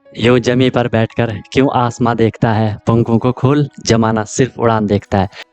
यूं जमी पर बैठकर क्यों आसमां देखता है, पंखों को खोल जमाना सिर्फ उड़ान देखता है।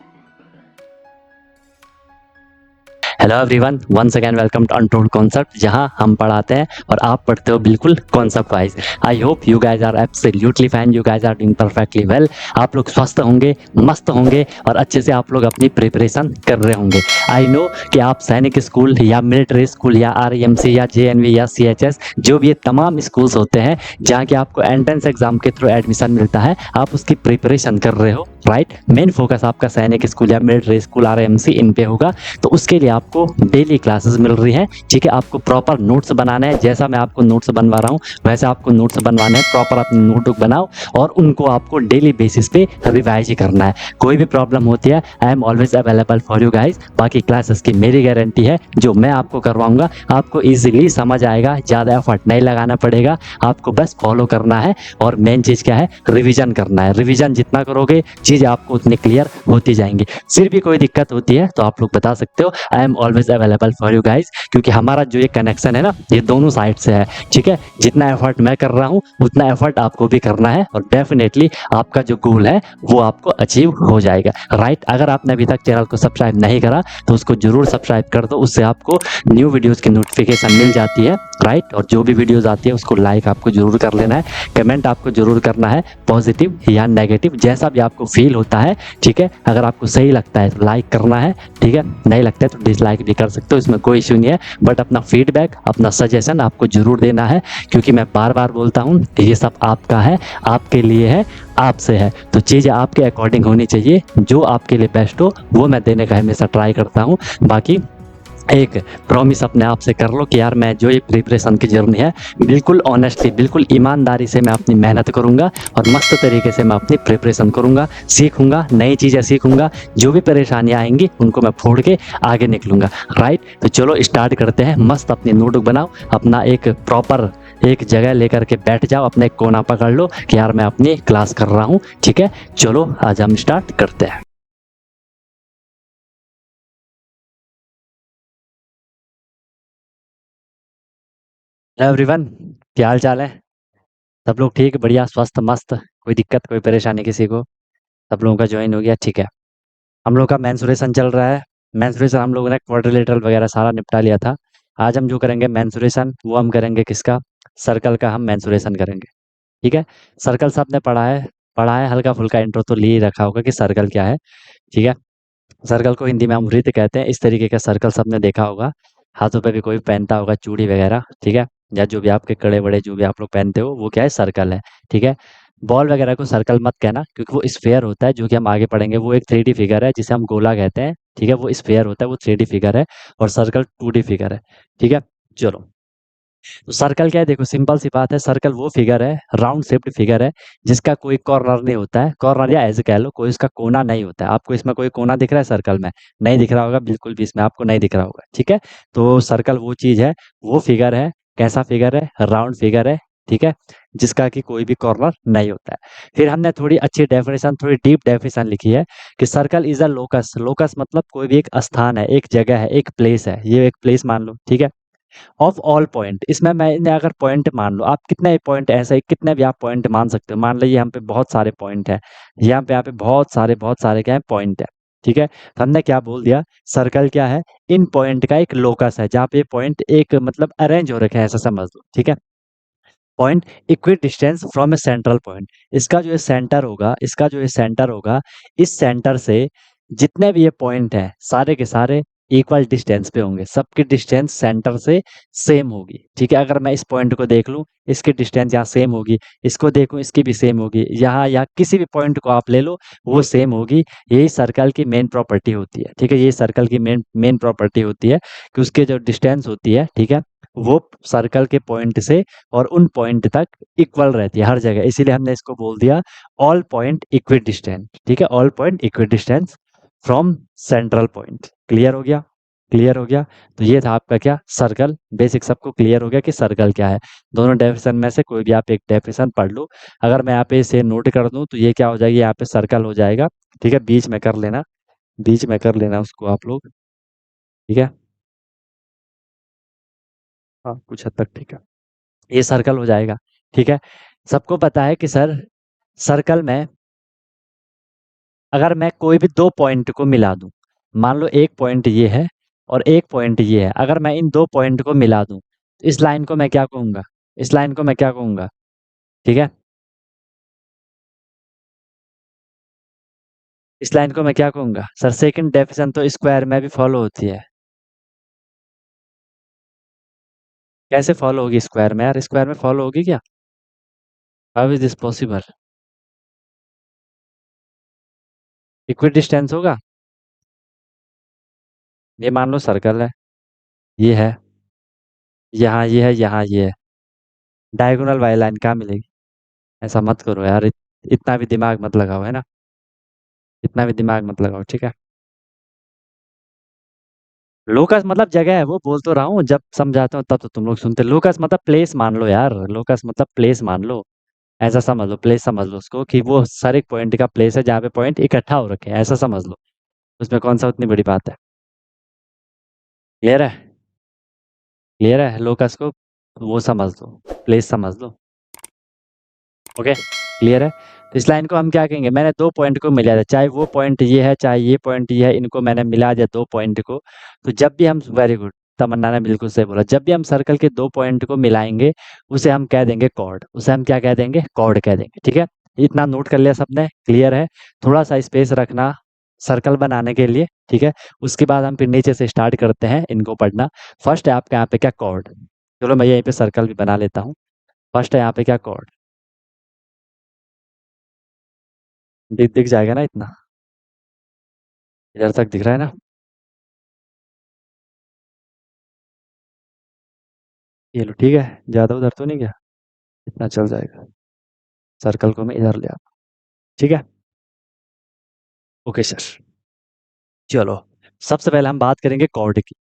Hello everyone, once again welcome to untold concept, जहां हम पढ़ाते हैं और आप पढ़ते हो बिल्कुल concept wise. I hope you guys are absolutely fine, you guys are doing perfectly well. आप लोग स्वस्थ होंगे, मस्त होंगे और अच्छे से आप लोग अपनी प्रिपरेशन कर रहे होंगे। आई नो कि आप सैनिक स्कूल या मिलिट्री स्कूल या आरईएमसी या जेएनवी या सीएचएस, जो भी ये तमाम स्कूल्स होते हैं जहाँ के आपको एंट्रेंस एग्जाम के थ्रू एडमिशन मिलता है, आप उसकी प्रिपरेशन कर रहे हो, राइट। मेन फोकस आपका सैनिक स्कूल या मिलिट्री स्कूल आरईएमसी इन पे होगा। तो उसके लिए आपको डेली क्लासेस मिल रही हैं, ठीक है। आपको प्रॉपर नोट्स बनाना है, जैसा मैं आपको नोट्स बनवा रहा हूँ वैसे आपको नोट्स बनवाने हैं। प्रॉपर अपनी नोटबुक बनाओ और उनको आपको डेली बेसिस पे रिवाइज ही करना है। कोई भी प्रॉब्लम होती है, I am always available for you guys. बाकी क्लासेस की मेरी गारंटी है, जो मैं आपको करवाऊंगा आपको ईजिली समझ आएगा, ज़्यादा एफर्ट नहीं लगाना पड़ेगा, आपको बस फॉलो करना है। और मेन चीज़ क्या है, रिविजन करना है। रिविजन जितना करोगे चीज़ आपको उतनी क्लियर होती जाएंगी। फिर भी कोई दिक्कत होती है तो आप लोग बता सकते हो, I am always available for you guys. क्योंकि हमारा जो ये कनेक्शन है ना, ये दोनों साइड से है, ठीक है। जितना एफर्ट मैं कर रहा हूँ उतना एफर्ट आपको भी करना है और डेफिनेटली आपका जो गोल है वो आपको अचीव हो जाएगा, राइट। अगर आपने अभी तक चैनल को सब्सक्राइब नहीं करा तो उसको जरूर सब्सक्राइब कर दो, उससे आपको न्यू वीडियोस की नोटिफिकेशन मिल जाती है, राइट। और जो भी वीडियोस आती है उसको लाइक आपको जरूर कर लेना है, कमेंट आपको जरूर करना है, पॉजिटिव या नेगेटिव जैसा भी आपको फील होता है, ठीक है। अगर आपको सही लगता है तो लाइक करना है, ठीक है। नहीं लगता है तो डिसलाइक भी कर सकते हो, इसमें कोई इश्यू नहीं है। बट अपना फीडबैक, अपना सजेशन आपको जरूर देना है, क्योंकि मैं बार बार बोलता हूँ कि ये सब आपका है, आपके लिए है, आपसे है। तो चीज़ें आपके अकॉर्डिंग होनी चाहिए, जो आपके लिए बेस्ट हो वो मैं देने का हमेशा ट्राई करता हूँ। बाकी एक प्रॉमिस अपने आप से कर लो कि यार मैं जो ये प्रिपरेशन की जर्नी है बिल्कुल ऑनेस्टली, बिल्कुल ईमानदारी से मैं अपनी मेहनत करूंगा और मस्त तरीके से मैं अपनी प्रिपरेशन करूंगा, सीखूंगा, नई चीज़ें सीखूंगा। जो भी परेशानियां आएंगी उनको मैं फोड़ के आगे निकलूंगा, राइट। तो चलो स्टार्ट करते हैं। मस्त अपनी नोटबुक बनाओ, अपना एक प्रॉपर एक जगह लेकर के बैठ जाओ, अपने एक कोना पकड़ लो कि यार मैं अपनी क्लास कर रहा हूँ, ठीक है। चलो आज हम स्टार्ट करते हैं। हेलो एवरीवन, क्या हाल चाल है? सब लोग ठीक, बढ़िया, स्वस्थ, मस्त? कोई दिक्कत, कोई परेशानी किसी को? सब लोगों का ज्वाइन हो गया, ठीक है। हम लोग का मेंसुरेशन चल रहा है। मेंसुरेशन हम लोगों ने क्वाड्रिलेटरल वगैरह सारा निपटा लिया था। आज हम जो करेंगे मेंसुरेशन वो हम करेंगे किसका? सर्कल का हम मेंसुरेशन करेंगे, ठीक है। सर्कल सबने पढ़ा है, पढ़ा है, हल्का फुल्का इंट्रो तो ले ही रखा होगा कि सर्कल क्या है, ठीक है। सर्कल को हिंदी में हम वृत्त कहते हैं। इस तरीके का सर्कल सबने देखा होगा, हाथों पे भी कोई पहनता होगा चूड़ी वगैरह, ठीक है। या जो भी आपके कड़े बड़े जो भी आप लोग पहनते हो वो क्या है, सर्कल है, ठीक है। बॉल वगैरह को सर्कल मत कहना, क्योंकि वो स्फेयर होता है, जो कि हम आगे पढ़ेंगे। वो एक 3D फिगर है जिसे हम गोला कहते हैं, ठीक है। वो स्फेयर होता है, वो 3D फिगर है और सर्कल 2D फिगर है, ठीक है। चलो, तो सर्कल क्या है, देखो सिंपल सी बात है। सर्कल वो फिगर है, राउंड शेप्ड फिगर है, जिसका कोई कॉर्नर नहीं होता है। कॉर्नर या ऐसे कह लो, कोई इसका कोना नहीं होता है। आपको इसमें कोई कोना दिख रहा है सर्कल में? नहीं दिख रहा होगा, बिल्कुल भी इसमें आपको नहीं दिख रहा होगा, ठीक है। तो सर्कल वो चीज है, वो फिगर है। कैसा फिगर है? राउंड फिगर है, ठीक है, जिसका कि कोई भी कॉर्नर नहीं होता है। फिर हमने थोड़ी अच्छी डेफिनेशन, थोड़ी डीप डेफिनेशन लिखी है कि circle is a locus. Locus मतलब कोई भी एक स्थान है, एक जगह है, एक प्लेस है। ये एक प्लेस मान लो, ठीक है, ऑफ ऑल पॉइंट। इसमें मैंने अगर पॉइंट मान लो, आप कितने पॉइंट, ऐसे ही कितने भी आप पॉइंट मान सकते हो। मान लीजिए यहाँ पे बहुत सारे पॉइंट हैं, यहाँ पे बहुत सारे क्या है, पॉइंट है, ठीक है। तो हमने क्या बोल दिया, सर्कल क्या है, इन पॉइंट का एक लोकस है, जहाँ पे पॉइंट एक मतलब अरेंज हो रखे हैं, ऐसा समझ लो, ठीक है। Point equi distance from A central point. इसका जो ये सेंटर होगा, इसका जो ये सेंटर होगा, इस सेंटर से जितने भी ये पॉइंट हैं सारे के सारे इक्वल डिस्टेंस पे होंगे। सबकी डिस्टेंस सेंटर से सेम होगी, ठीक है। अगर मैं इस पॉइंट को देख लूँ, इसकी डिस्टेंस यहाँ सेम होगी, इसको देखूँ इसकी भी सेम होगी, यहाँ या किसी भी पॉइंट को आप ले लो वो सेम होगी। यही सर्कल की मेन प्रॉपर्टी होती है, ठीक है। ये सर्कल की मेन मेन प्रॉपर्टी होती है कि उसके जो डिस्टेंस होती है, ठीक है, वो सर्कल के पॉइंट से और उन पॉइंट तक इक्वल रहती है हर जगह। इसीलिए हमने इसको बोल दिया ऑल पॉइंट इक्वी डिस्टेंस, ठीक है। All point equi distance from central point. Clear हो गया? क्लियर हो गया? तो ये था आपका क्या, सर्कल। बेसिक सबको क्लियर हो गया कि सर्कल क्या है। दोनों डेफिनेशन में से कोई भी आप एक डेफिनेशन पढ़ लो। अगर मैं यहाँ पे इसे नोट कर दूं तो ये क्या हो जाएगी, यहाँ पे सर्कल हो जाएगा, ठीक है। बीच में कर लेना, बीच में कर लेना उसको आप लोग, ठीक है। हाँ, कुछ हद तक ठीक है, ये सर्कल हो जाएगा, ठीक है। सबको पता है कि सर सर्कल में अगर मैं कोई भी दो पॉइंट को मिला दूं, मान लो एक पॉइंट ये है और एक पॉइंट ये है, अगर मैं इन दो पॉइंट को मिला दूं तो इस लाइन को मैं क्या कहूंगा? इस लाइन को मैं क्या कहूंगा? ठीक है, इस लाइन को मैं क्या कहूंगा सर? सेकंड डेफिनेशन तो स्क्वायर में भी फॉलो होती है। कैसे फॉलो होगी स्क्वायर में यार? स्क्वायर में फॉलो होगी क्या? How is this possible? Equi distance होगा। ये मान लो सर्कल है, ये है, यहाँ ये है, यहाँ ये है, डायगोनल वाली लाइन कहाँ मिलेगी? ऐसा मत करो यार, इतना भी दिमाग मत लगाओ, है ना? इतना भी दिमाग मत लगाओ, ठीक है? लोकस मतलब जगह है, वो बोल तो रहा हूँ, जब समझाता हूँ तब तो तुम लोग सुनते। लोकस मतलब प्लेस मान लो यार, लोकस मतलब प्लेस मान लो। ऐसा समझ लो, प्लेस समझ लो उसको, कि वो सर एक पॉइंट का प्लेस है जहाँ पे पॉइंट इकट्ठा हो रखे हैं, ऐसा समझ लो। उसमें कौन सा उतनी बड़ी बात है? क्लियर है? क्लियर है? लोकस को वो समझ लो, प्लेस समझ लो। ओके, क्लियर है? तो इस लाइन को हम क्या कहेंगे? मैंने दो पॉइंट को मिला दिया, चाहे वो पॉइंट ये है चाहे ये पॉइंट ये है, इनको मैंने मिला दिया दो पॉइंट को। तो जब भी हम, वेरी गुड, तमन्ना ने बिल्कुल सही बोला, जब भी हम सर्कल के दो पॉइंट को मिलाएंगे उसे हम कह देंगे कॉर्ड। उसे हम क्या कह देंगे? कॉर्ड कह देंगे, ठीक है? इतना नोट कर लिया सबने? क्लियर है? थोड़ा सा स्पेस रखना सर्कल बनाने के लिए, ठीक है? उसके बाद हम फिर नीचे से स्टार्ट करते हैं इनको पढ़ना। फर्स्ट है आपके यहाँ पे क्या? कॉर्ड। चलो मैं यहीं पे सर्कल भी बना लेता हूँ। फर्स्ट है यहाँ पे क्या? कॉर्ड। दिख दिख जाएगा ना इतना? इधर तक दिख रहा है ना? ये लो, ठीक है, ज़्यादा उधर तो नहीं गया, इतना चल जाएगा। सर्कल को मैं इधर ले आता हूँ, ठीक है? Okay sir. चलो, सबसे पहले हम बात करेंगे कॉर्ड की,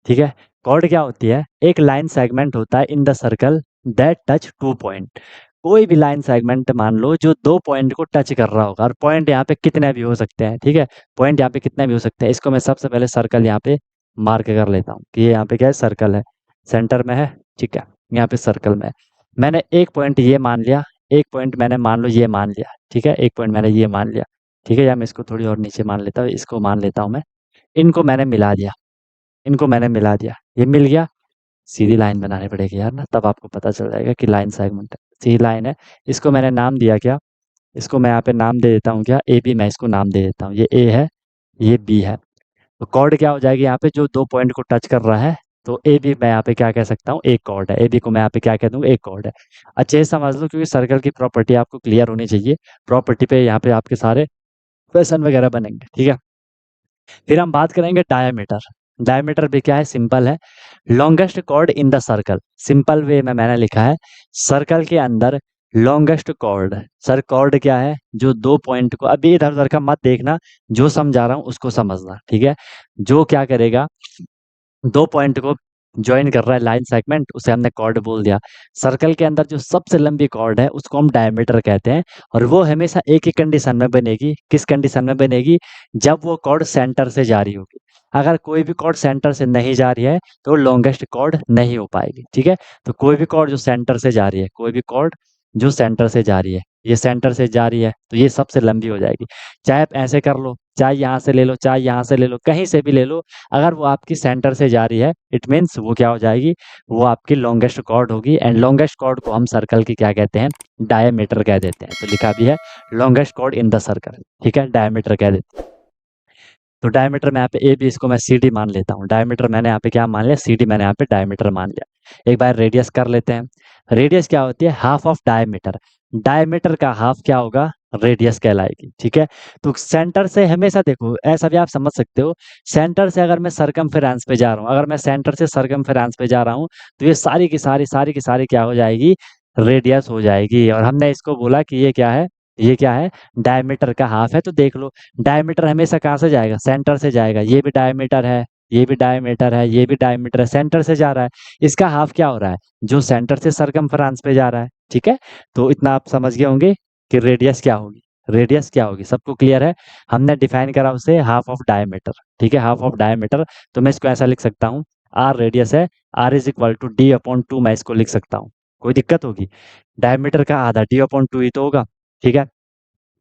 ठीक है? कॉर्ड क्या होती है? एक लाइन सेगमेंट होता है in the circle that touch two point. कोई भी लाइन सेगमेंट मान लो जो दो पॉइंट को टच कर रहा होगा, और पॉइंट यहाँ पे कितने भी हो सकते हैं, ठीक है? पॉइंट यहाँ पे कितने भी हो सकते हैं, इसको मैं सबसे पहले सर्कल यहाँ पे मार्क कर लेता हूँ कि ये यहाँ पे क्या है? सर्कल है, सेंटर में है, ठीक है? यहाँ पे सर्कल में है। मैंने एक पॉइंट ये मान लिया, एक पॉइंट मैंने मान लो ये मान लिया, ठीक है? एक पॉइंट मैंने ये मान लिया, ठीक है? या मैं इसको थोड़ी और नीचे मान लेता हूँ, इसको मान लेता हूँ मैं। इनको मैंने मिला दिया, इनको मैंने मिला दिया, ये मिल गया। सीधी लाइन बनानी पड़ेगी यार ना, तब आपको पता चल जाएगा कि लाइन सेगमेंट है, सीधी लाइन है। इसको मैंने नाम दिया क्या? इसको मैं यहाँ पे नाम दे देता हूँ क्या? ए बी, मैं इसको नाम दे देता हूँ, ये ए है, ये बी है। तो कॉर्ड क्या हो जाएगी यहाँ पे? जो दो पॉइंट को टच कर रहा है, तो ए बी मैं यहाँ पे क्या कह सकता हूँ? एक कॉर्ड है। ए बी को मैं यहाँ पे क्या कह दूंगा? एक कॉर्ड है। अच्छे से समझ लो, क्योंकि सर्कल की प्रॉपर्टी आपको क्लियर होनी चाहिए। प्रॉपर्टी पे यहाँ पे आपके सारे क्वेश्चन वगैरह बनेंगे, ठीक है? फिर हम बात करेंगे डायमीटर। डायमीटर भी क्या है? सिंपल है, longest chord in the circle. Simple way में मैंने लिखा है, सर्कल के अंदर लॉन्गेस्ट कॉर्ड। सर कॉर्ड क्या है? जो दो पॉइंट को, अभी इधर उधर का मत देखना, जो समझा रहा हूँ उसको समझना, ठीक है? जो क्या करेगा, दो पॉइंट को ज्वाइन कर रहा है लाइन सेगमेंट, उसे हमने कॉर्ड बोल दिया। सर्कल के अंदर जो सबसे लंबी कॉर्ड है उसको हम डायमीटर कहते हैं, और वो हमेशा एक ही कंडीशन में बनेगी। किस कंडीशन में बनेगी? जब वो कॉर्ड सेंटर से जा रही होगी। अगर कोई भी कॉर्ड सेंटर से नहीं जा रही है तो लॉन्गेस्ट कॉर्ड नहीं हो पाएगी, ठीक है? तो कोई भी कॉर्ड जो सेंटर से जा रही है, कोई भी कॉर्ड जो सेंटर से जा रही है, ये सेंटर से जा रही है तो ये सबसे लंबी हो जाएगी। चाहे आप ऐसे कर लो, चाहे यहाँ से ले लो, चाहे यहाँ से ले लो, कहीं से भी ले लो, अगर वो आपकी सेंटर से जा रही है इट मीन्स वो क्या हो जाएगी? वो आपकी लॉन्गेस्ट कॉर्ड होगी। एंड लॉन्गेस्ट कॉर्ड को हम सर्कल की क्या कहते हैं? डायमीटर कह देते हैं। तो लिखा भी है longest chord in the circle, ठीक है? डायमीटर कह देते हैं। तो डायमीटर में यहाँ पे ए बी, इसको मैं सी डी मान लेता हूँ। डायमीटर मैंने यहाँ पे क्या मान लिया? सी डी मैंने यहाँ पे डायमीटर मान लिया। एक बार रेडियस कर लेते हैं। रेडियस क्या होती है? Half of diameter. डायमीटर का हाफ क्या होगा? रेडियस कहलाएगी, ठीक है? तो सेंटर से हमेशा देखो, ऐसा भी आप समझ सकते हो, सेंटर से अगर मैं सरकमफेरेंस पे जा रहा हूँ, अगर मैं सेंटर से सरकमफेरेंस पे जा रहा हूँ, तो ये सारी की सारी क्या हो जाएगी? रेडियस हो जाएगी। और हमने इसको बोला कि ये क्या है? ये क्या है? डायमीटर का हाफ है। तो देख लो, डायमीटर हमेशा कहाँ से जाएगा? सेंटर से जाएगा। ये भी डायमीटर है, ये भी डायमीटर है, ये भी डायमीटर है, सेंटर से जा रहा है। इसका हाफ क्या हो रहा है? जो सेंटर से सरकमफेरेंस पे जा रहा है, ठीक है? तो इतना आप समझ गए होंगे कि रेडियस क्या होगी। रेडियस क्या होगी, सबको क्लियर है? हमने डिफाइन करा उसे हाफ ऑफ डायमीटर, ठीक है? Half of diameter. तो मैं इसको ऐसा लिख सकता हूँ, आर रेडियस है, r is equal to d upon two, मैं इसको लिख सकता हूँ। कोई दिक्कत होगी? डायमीटर का आधा d/2 ही तो होगा, ठीक है?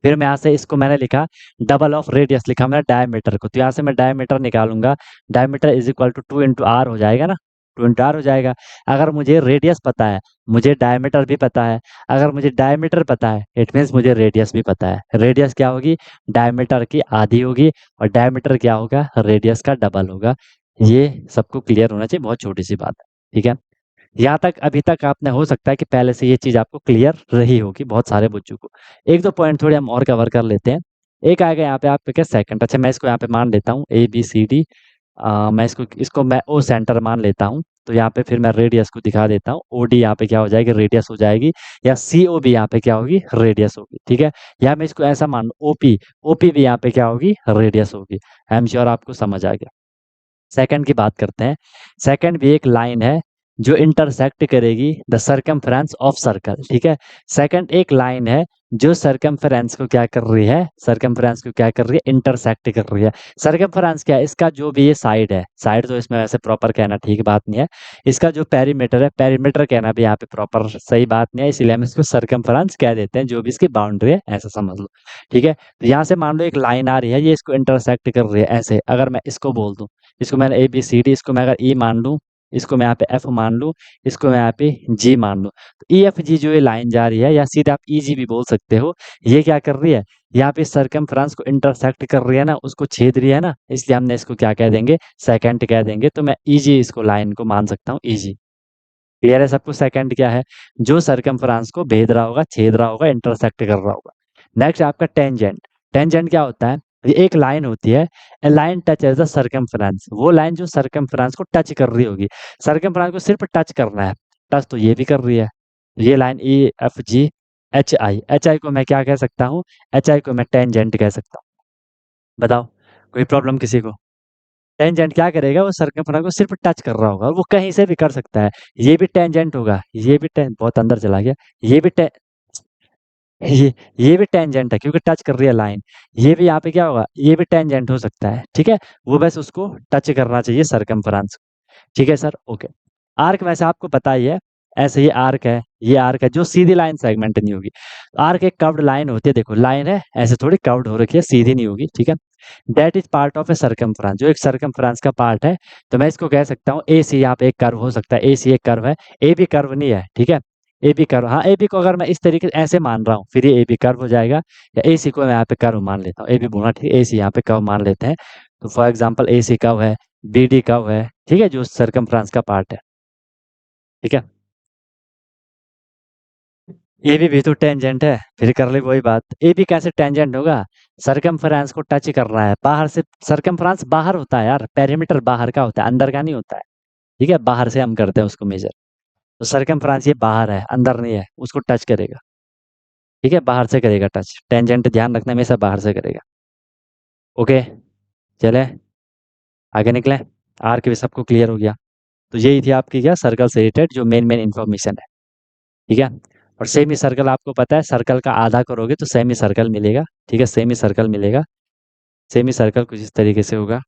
फिर मैं यहाँ से इसको मैंने लिखा डबल ऑफ रेडियस लिखा मैंने डायमीटर को, तो यहाँ से मैं डायमीटर निकालूंगा, diameter is equal to 2 × r हो जाएगा ना, 2 × r हो जाएगा। अगर मुझे रेडियस पता है, मुझे डायमीटर भी पता है, अगर मुझे डायमीटर पता है इट मीन्स मुझे रेडियस भी पता है। रेडियस क्या होगी? डायमीटर की आधी होगी, और डायमीटर क्या होगा? रेडियस का डबल होगा। ये सबको क्लियर होना चाहिए, बहुत छोटी सी बात है, ठीक है? यहाँ तक अभी तक आपने हो सकता है कि पहले से ये चीज़ आपको क्लियर रही होगी बहुत सारे बच्चों को। 1-2 पॉइंट थोड़े हम और कवर कर लेते हैं। एक आएगा यहाँ पे आपका क्या सेकंड, अच्छा मैं इसको यहाँ पे मान लेता हूँ ABCD, मैं इसको इसको मैं O सेंटर मान लेता हूँ। तो यहाँ पे फिर मैं रेडियस को दिखा देता हूँ, OD यहाँ पे क्या हो जाएगी? रेडियस हो जाएगी, या COB यहाँ पे क्या होगी? रेडियस होगी, ठीक है? या मैं इसको ऐसा मान लूँ OP भी यहाँ पे क्या होगी? रेडियस होगी। आई एम श्योर आपको समझ आ गया। सेकंड की बात करते हैं। सेकंड भी एक लाइन है जो इंटरसेक्ट करेगी द सर्कमफेरेंस ऑफ सर्कल, ठीक है? सेकंड एक लाइन है जो सर्कमफेरेंस को क्या कर रही है? सर्कमफेरेंस को क्या कर रही है? इंटरसेक्ट कर रही है। सर्कमफेरेंस क्या है? इसका जो भी ये साइड है, साइड तो इसमें वैसे प्रॉपर कहना ठीक बात नहीं है। इसका जो पेरीमीटर है, पेरीमीटर कहना भी यहाँ पे प्रॉपर सही बात नहीं है, इसलिए हम इसको सर्कमफेरेंस कह देते हैं, जो भी इसकी बाउंड्री है ऐसा समझ लो, ठीक है? तो यहाँ से मान लो एक लाइन आ रही है, ये इसको इंटरसेक्ट कर रही है ऐसे, अगर मैं इसको बोल दूं, इसको मैंने ABCD, इसको मैं अगर E मान लूँ, इसको मैं यहाँ पे F मान लूँ, इसको मैं यहाँ पे G मान लूँ, तो EFG जो ये लाइन जा रही है, या सीधे आप EG भी बोल सकते हो, ये क्या कर रही है? यहाँ पे सर्कमफ्रेंस को इंटरसेक्ट कर रही है ना, उसको छेद रही है ना, इसलिए हमने इसको क्या कह देंगे? सेकंड कह देंगे। तो मैं EG इसको लाइन को मान सकता हूँ, EG। क्लियर है सबको? सेकंड क्या है? जो सर्कमफ्रेंस को भेद रहा होगा, छेद रहा होगा, इंटरसेक्ट कर रहा होगा। नेक्स्ट आपका टेंजेंट। टेंजेंट क्या होता है? ये एक लाइन होती है, ए लाइन टचेस द सर्कमफ्रेंस, वो लाइन जो सर्कमफ्रेंस को टच कर रही होगी। सर्कमफ्रेंस को सिर्फ टच करना है, टच तो ये भी कर रही है। ये लाइन EFGHI को मैं क्या कह सकता हूँ? HI को मैं टेंजेंट कह सकता हूँ। बताओ, कोई प्रॉब्लम किसी को? टेंजेंट क्या करेगा? वो सर्कमफ्रेंस को सिर्फ टच कर रहा होगा, और वो कहीं से भी कर सकता है। ये भी टेंजेंट होगा, ये भी बहुत अंदर चला गया। ये भी ये ये भी टेंजेंट है क्योंकि टच कर रही है लाइन। ये भी यहाँ पे क्या होगा? ये भी टेंजेंट हो सकता है, ठीक है? वो बस उसको टच करना चाहिए सर्कमफ्रेंस, ठीक है सर? ओके। आर्क वैसे आपको पता ही है, ऐसे ये आर्क है, ये आर्क है जो सीधी लाइन सेगमेंट नहीं होगी। आर्क एक कर्व्ड लाइन होती है, देखो लाइन है ऐसे थोड़ी कर्व्ड हो रखी है, सीधी नहीं होगी, ठीक है? That is part of A circumference, जो एक सर्कमफ्रेंस का पार्ट है। तो मैं इसको कह सकता हूँ AC, यहाँ पे एक कर्व हो सकता है, AC एक कर्व है, ए भी कर्व नहीं है, ठीक है? ए बी कर्व, हाँ ए बी को अगर मैं इस तरीके से ऐसे मान रहा हूँ, फिर ये ए बी कर्व हो जाएगा, या AC को मैं यहाँ पे कर्व मान लेता हूँ, ए बी बोलना ठीक है, AC यहाँ पे कर्व मान लेते हैं। तो फॉर एग्जाम्पल AC कर्व है, BD कर्व है, ठीक है, जो सर्कमफ्रेंस का पार्ट है, ठीक है? AB भी तो टेंजेंट है, फिर कर ले वही बात। AB कैसे टेंजेंट होगा? सर्कमफ्रेंस को टच कर रहा है बाहर से। सर्कमफ्रेंस बाहर होता है यार, पेरीमीटर बाहर का होता है, अंदर का नहीं होता है, ठीक है? बाहर से हम करते हैं उसको मेजर। तो सर्कमफ्रेंस ये बाहर है, अंदर नहीं है, उसको टच करेगा, ठीक है? बाहर से करेगा टच, टेंजेंट ध्यान रखना हमेशा बाहर से करेगा। ओके, चले आगे निकले। आर्क भी सबको क्लियर हो गया। तो यही थी आपकी क्या, सर्कल से रिलेटेड जो मेन मेन इन्फॉर्मेशन है, ठीक है? और सेमी सर्कल आपको पता है, सर्कल का आधा करोगे तो सेमी सर्कल मिलेगा, ठीक है? सेमी सर्कल मिलेगा। सेमी सर्कल कुछ इस तरीके से होगा,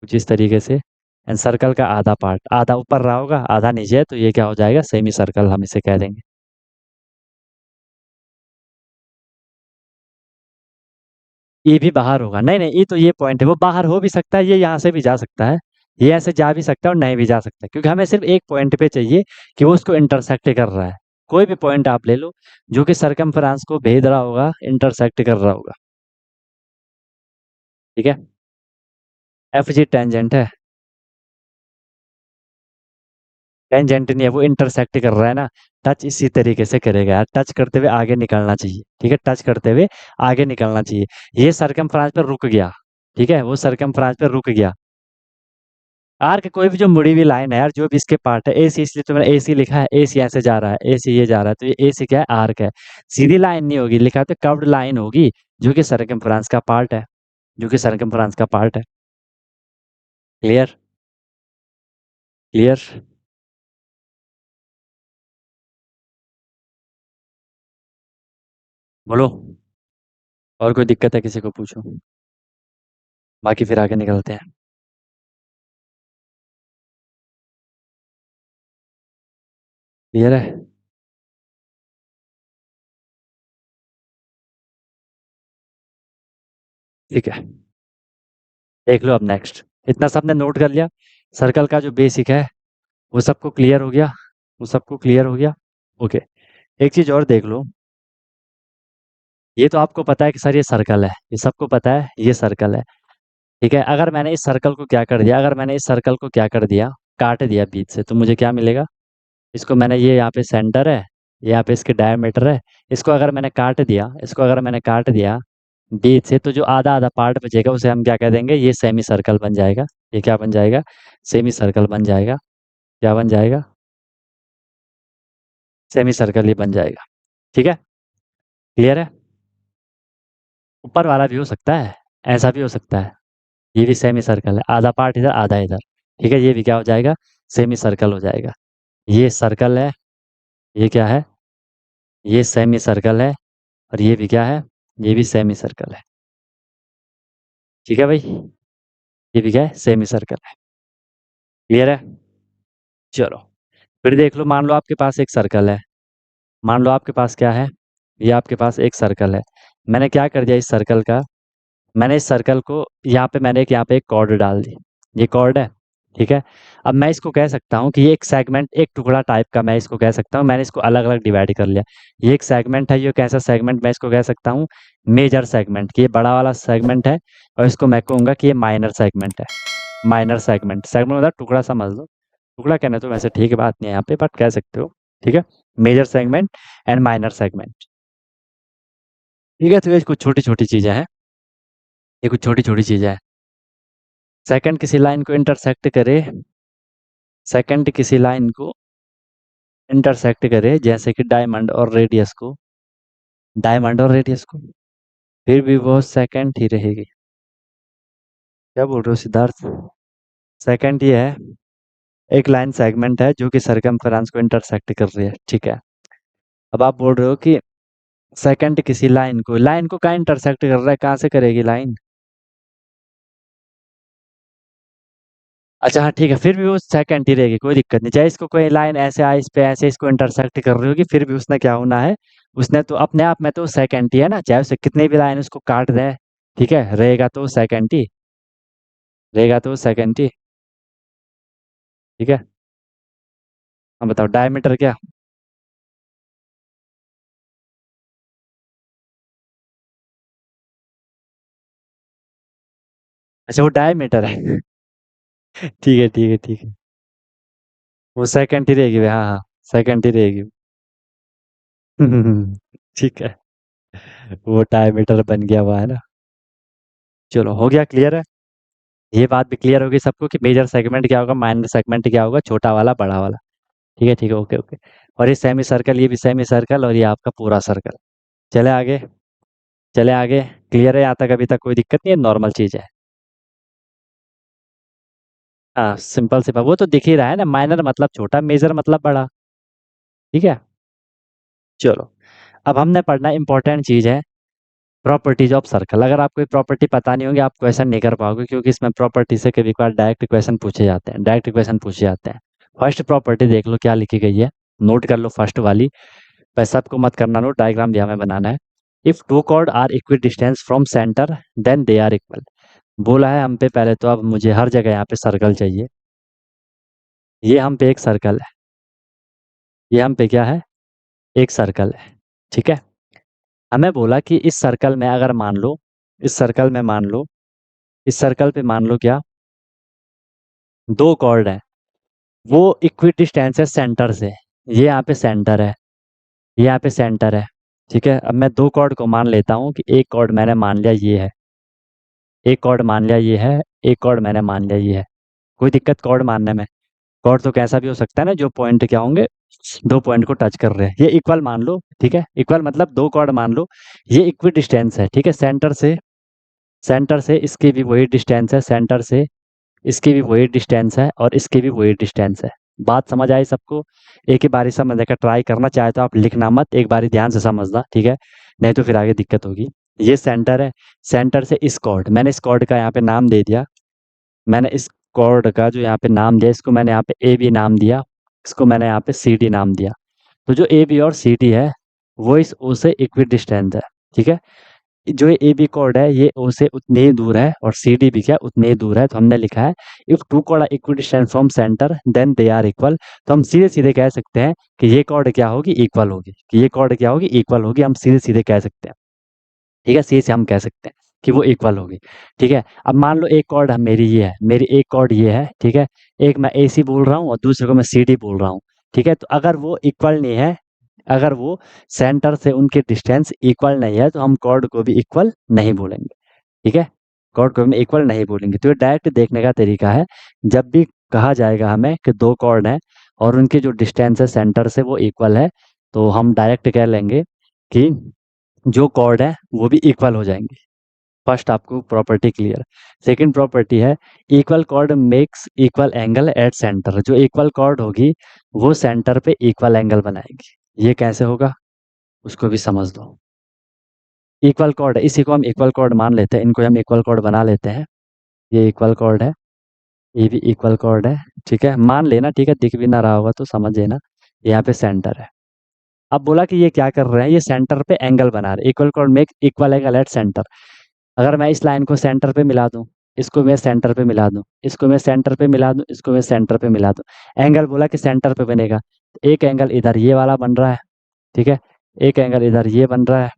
कुछ इस तरीके से। एंड सर्कल का आधा पार्ट, आधा ऊपर रहा होगा, आधा नीचे है, तो ये क्या हो जाएगा? सेमी सर्कल हम इसे कह देंगे। ये भी बाहर होगा, नहीं नहीं, ये तो ये पॉइंट है, वो बाहर हो भी सकता है, ये यहाँ से भी जा सकता है, ये ऐसे जा भी सकता है और नहीं भी जा सकता, क्योंकि हमें सिर्फ एक पॉइंट पे चाहिए कि वो उसको इंटरसेक्ट कर रहा है। कोई भी पॉइंट आप ले लो जो कि सर्कमफ्रेंस को भेद रहा होगा, इंटरसेक्ट कर रहा होगा, ठीक है? FG टेंजेंट है, टेंजेंट नहीं है, वो इंटरसेक्ट कर रहा है ना। टच इसी तरीके से करेगा यार, टच करते हुए आगे निकलना चाहिए, ठीक है? टच करते हुए आगे निकलना चाहिए। ये सर्कमफ्रेंस पे रुक गया, ठीक है? वो सर्कमफ्रेंस पे रुक गया। आर्क कोई भी जो मुड़ी हुई लाइन है यार, जो भी इसके पार्ट है, AC इसलिए तो मैंने AC लिखा है, AC ऐसे जा रहा है, AC ये जा रहा है, तो ये AC क्या है? आर्क है। सीधी लाइन नहीं होगी, लिखा है तो कर्व्ड लाइन होगी, जो कि सर्कमफ्रेंस का पार्ट है, जो कि सर्कमफ्रेंस का पार्ट है। क्लियर? क्लियर? बोलो, और कोई दिक्कत है किसी को पूछो, बाकी फिर आगे निकलते हैं। क्लियर है? ठीक है, देख लो अब नेक्स्ट। इतना सबने नोट कर लिया, सर्कल का जो बेसिक है वो सबको क्लियर हो गया, वो सबको क्लियर हो गया। ओके, एक चीज और देख लो, ये तो आपको पता है कि सर ये सर्कल है, ये सबको पता है ये सर्कल है। ठीक है, अगर मैंने इस सर्कल को क्या कर दिया, अगर मैंने इस सर्कल को क्या कर दिया, काट दिया बीच से, तो मुझे क्या मिलेगा? इसको मैंने, ये यहाँ पे सेंटर है, यहाँ पे इसके डायमीटर है, इसको अगर मैंने काट दिया, इसको अगर मैंने काट दिया बीच से, तो जो आधा आधा पार्ट बचेगा उसे हम क्या कह देंगे? ये सेमी सर्कल बन जाएगा। ये क्या बन जाएगा? सेमी सर्कल बन जाएगा। क्या बन जाएगा? सेमी सर्कल ही बन जाएगा। ठीक है, क्लियर है? ऊपर वाला भी हो सकता है, ऐसा भी हो सकता है, ये भी सेमी सर्कल है, आधा पार्ट इधर आधा इधर। ठीक है, ये भी क्या हो जाएगा? सेमी सर्कल हो जाएगा। ये सर्कल है, ये क्या है? ये सेमी सर्कल है, और ये भी क्या है? ये भी सेमी सर्कल है। ठीक है भाई, ये भी क्या है? सेमी सर्कल है। क्लियर है? चलो, फिर देख लो, मान लो आपके पास एक सर्कल है, मान लो आपके पास क्या है? ये आपके पास एक सर्कल है। मैंने क्या कर दिया इस सर्कल का, मैंने इस सर्कल को यहाँ पे, मैंने एक यहाँ पे एक कॉर्ड डाल दी, ये कॉर्ड है। ठीक है, अब मैं इसको कह सकता हूँ कि ये एक सेगमेंट, एक टुकड़ा टाइप का मैं इसको कह सकता हूँ। मैंने इसको अलग अलग डिवाइड कर लिया, ये एक सेगमेंट है, ये कैसा सेगमेंट मैं इसको कह सकता हूँ? मेजर सेगमेंट, कि ये बड़ा वाला सेगमेंट है, और इसको मैं कहूँगा कि ये माइनर सेगमेंट है। माइनर सेगमेंट, सेगमेंट मतलब टुकड़ा, समझ लो, टुकड़ा कहने तो वैसे ठीक है, बात नहीं है यहाँ पे, बट कह सकते हो। ठीक है, major segment and minor segment. ठीक है, तो ये कुछ छोटी छोटी चीज़ें हैं, ये कुछ छोटी छोटी चीज़ें हैं। सेकंड किसी लाइन को इंटरसेक्ट करे, सेकंड किसी लाइन को इंटरसेक्ट करे, जैसे कि डायमंड और रेडियस को, डायमंड और रेडियस को, फिर भी वो सेकंड ही रहेगी। क्या बोल रहे हो सिद्धार्थ? सेकंड ये है, एक लाइन सेगमेंट है जो कि सरकमफ्रेंस को इंटरसेक्ट कर रही है। ठीक है, अब आप बोल रहे हो कि सेकंड किसी लाइन को, लाइन को कहाँ इंटरसेक्ट कर रहा है, कहाँ से करेगी लाइन? अच्छा हाँ ठीक है, फिर भी वो सेकंड ही रहेगी, कोई दिक्कत नहीं, चाहे इसको कोई लाइन ऐसे आए इस पे, ऐसे इसको इंटरसेक्ट कर रही होगी, फिर भी उसने क्या होना है? उसने तो अपने आप में तो सेकंड ही है ना, चाहे उसे कितनी भी लाइन उसको काट दे। ठीक है, रहेगा तो सेकंड ही, रहेगा तो सेकंड ही। ठीक है, अब बताओ डायमीटर क्या? अच्छा वो डायमीटर है। ठीक है ठीक है ठीक है, वो सेकंड ही रहेगी, हाँ हाँ, सेकंड ही रहेगी। ठीक है, वो डायमीटर बन गया हुआ है ना। चलो, हो गया, क्लियर है? ये बात भी क्लियर होगी सबको कि मेजर सेगमेंट क्या होगा, माइनर सेगमेंट क्या होगा, छोटा वाला बड़ा वाला। ठीक है, ओके ओके। और ये सेमी सर्कल, ये भी सेमी सर्कल, और ये आपका पूरा सर्कल। चले आगे, चले आगे। क्लियर है यहाँ तक? अभी तक कोई दिक्कत नहीं है, नॉर्मल चीज़ है। हाँ, सिंपल सिंपल, वो तो दिख ही रहा है ना, माइनर मतलब छोटा, मेजर मतलब बड़ा। ठीक है, चलो, अब हमने पढ़ना इंपॉर्टेंट चीज़ है, प्रॉपर्टीज ऑफ सर्कल। अगर आपको ये प्रॉपर्टी पता नहीं होगी, आप क्वेश्चन नहीं कर पाओगे, क्योंकि इसमें प्रॉपर्टी से कभी कभार डायरेक्ट क्वेश्चन पूछे जाते हैं, डायरेक्ट क्वेश्चन पूछे जाते हैं। फर्स्ट प्रॉपर्टी देख लो क्या लिखी गई है, नोट कर लो फर्स्ट वाली। वैसे सबको मत करना नोट, डायग्राम दिया हमें बनाना है। If two chord are equidistance from centre then they are equal. बोला है हम पे पहले तो, अब मुझे हर जगह यहाँ पे सर्कल चाहिए। ये हम पे एक सर्कल है, ये हम पे क्या है? एक सर्कल है। ठीक है, हमें बोला कि इस सर्कल में अगर मान लो, इस सर्कल में मान लो, इस सर्कल पे मान लो क्या, दो कॉर्ड है, वो इक्वी डिस्टेंस है सेंटर से। ये यहाँ पे सेंटर है, ये यहाँ पे सेंटर है। ठीक है, अब मैं दो कॉर्ड को मान लेता हूँ कि एक कॉर्ड मैंने मान लिया ये है, एक कॉर्ड मान लिया ये है, एक कॉर्ड मैंने मान लिया ये है। कोई दिक्कत कॉर्ड मानने में? कॉर्ड तो कैसा भी हो सकता है ना, जो पॉइंट क्या होंगे, दो पॉइंट को टच कर रहे हैं, ये इक्वल मान लो। ठीक है, इक्वल मतलब दो कॉर्ड मान लो, ये इक्वी डिस्टेंस है। ठीक है, सेंटर से, सेंटर से इसकी भी वही डिस्टेंस है, सेंटर से इसकी भी वही डिस्टेंस है, और इसकी भी वही डिस्टेंस है। बात समझ आई सबको? एक ही बारी समझने का ट्राई करना, चाहे तो आप लिखना मत, एक बारी ध्यान से समझना। ठीक है, नहीं तो फिर आगे दिक्कत होगी। ये सेंटर है, सेंटर से इस कॉर्ड, मैंने इस कॉर्ड का यहाँ पे नाम दे दिया, मैंने इस कॉर्ड का जो यहाँ पे नाम दिया, इसको मैंने यहाँ पे ए बी नाम दिया, इसको मैंने यहाँ पे सी डी नाम दिया। तो जो ए बी और सी डी है वो इस ओ से इक्वी डिस्टेंस है। ठीक है, जो ए बी कॉर्ड है ये ओ से उतने ही दूर है और सी डी भी क्या उतने ही दूर है, तो हमने लिखा है if two chord are equal distance from centre then they are equal. तो हम सीधे सीधे कह सकते हैं कि ये कॉर्ड क्या होगी, इक्वल होगी, कि ये कॉर्ड क्या होगी, इक्वल होगी। हम सीधे सीधे कह सकते हैं, ठीक है, सीधे से हम कह सकते हैं कि वो इक्वल होगी। ठीक है, अब मान लो एक कॉर्ड मेरी ये है, मेरी एक कॉर्ड ये है, ठीक है, एक मैं ए सी बोल रहा हूँ और दूसरे को मैं सी डी बोल रहा हूँ। ठीक है, तो अगर वो इक्वल नहीं है, अगर वो सेंटर से उनके डिस्टेंस इक्वल नहीं है, तो हम कॉर्ड को भी इक्वल नहीं बोलेंगे। ठीक है, कॉर्ड को हम इक्वल नहीं बोलेंगे। तो ये डायरेक्ट देखने का तरीका है। जब भी कहा जाएगा हमें कि दो कॉर्ड हैं और उनकी जो डिस्टेंस है सेंटर से वो इक्वल है, तो हम डायरेक्ट कह लेंगे कि जो कॉर्ड है वो भी इक्वल हो जाएंगे। फर्स्ट आपको प्रॉपर्टी क्लियर। सेकंड प्रॉपर्टी है equal cord makes equal angle at centre. जो इक्वल कॉर्ड होगी वो सेंटर पे इक्वल एंगल बनाएगी। ये कैसे होगा उसको भी समझ दो। इक्वल कॉर्ड है, इसी को हम इक्वल कॉर्ड मान लेते हैं, इनको हम इक्वल कॉर्ड बना लेते हैं। ये इक्वल कॉर्ड है, ये भी इक्वल कॉर्ड है। ठीक है, मान लेना, ठीक है, दिख भी ना रहा होगा तो समझ लेना। यहाँ पे सेंटर है। अब बोला कि ये क्या कर रहे हैं, ये सेंटर पे एंगल बना रहे हैं। Equal cord make equal angle at centre. अगर मैं इस लाइन को सेंटर पे मिला दूं, इसको मैं सेंटर पे मिला दूं, इसको मैं सेंटर पे मिला दूं, इसको मैं सेंटर पे मिला दूं, एंगल बोला कि सेंटर पे बनेगा। तो एक एंगल इधर ये वाला बन रहा है, ठीक है, एक एंगल इधर ये बन रहा है,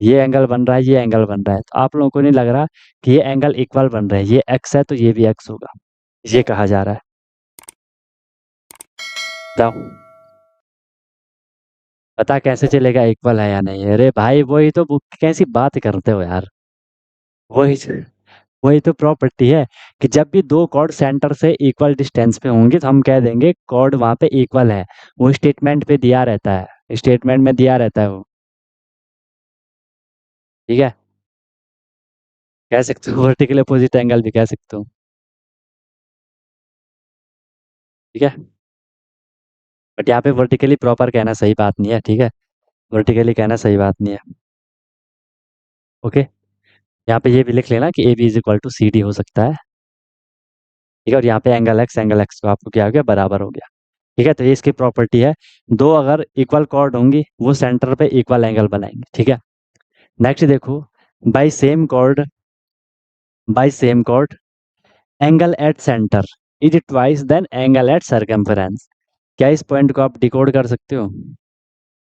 ये एंगल बन रहा है, ये एंगल बन रहा है। तो आप लोगों को नहीं लग रहा कि ये एंगल इक्वल बन रहे हैं, ये एक्स है तो ये भी एक्स होगा, ये कहा जा रहा है। बताओ, पता कैसे चलेगा इक्वल है या नहीं? अरे भाई वही तो, कैसी बात करते हो यार। वही वही तो प्रॉपर्टी है कि जब भी दो कॉर्ड सेंटर से इक्वल डिस्टेंस पे होंगे तो हम कह देंगे कॉर्ड वहां पे इक्वल है। वो स्टेटमेंट पे दिया रहता है, स्टेटमेंट में दिया रहता है वो। ठीक है, कह सकते हो वर्टिकल अपोजिट एंगल भी कह सकते हो। ठीक है, बट यहाँ पे वर्टिकली प्रॉपर कहना सही बात नहीं है। ठीक है, वर्टिकली कहना सही बात नहीं है। ओके, यहाँ पे ये भी लिख लेना कि A B is equal to C D हो सकता है। ठीक है, और यहाँ पे एंगल एक्स को आपको क्या हो गया, बराबर हो गया। ठीक है, तो ये इसकी प्रॉपर्टी है। दो अगर इक्वल कॉर्ड होंगी वो सेंटर पे इक्वल एंगल बनाएंगे। ठीक है, नेक्स्ट देखो, by same chord, by same chord angle at centre is twice than angle at circumference. क्या इस पॉइंट को आप डिकोड कर सकते हो?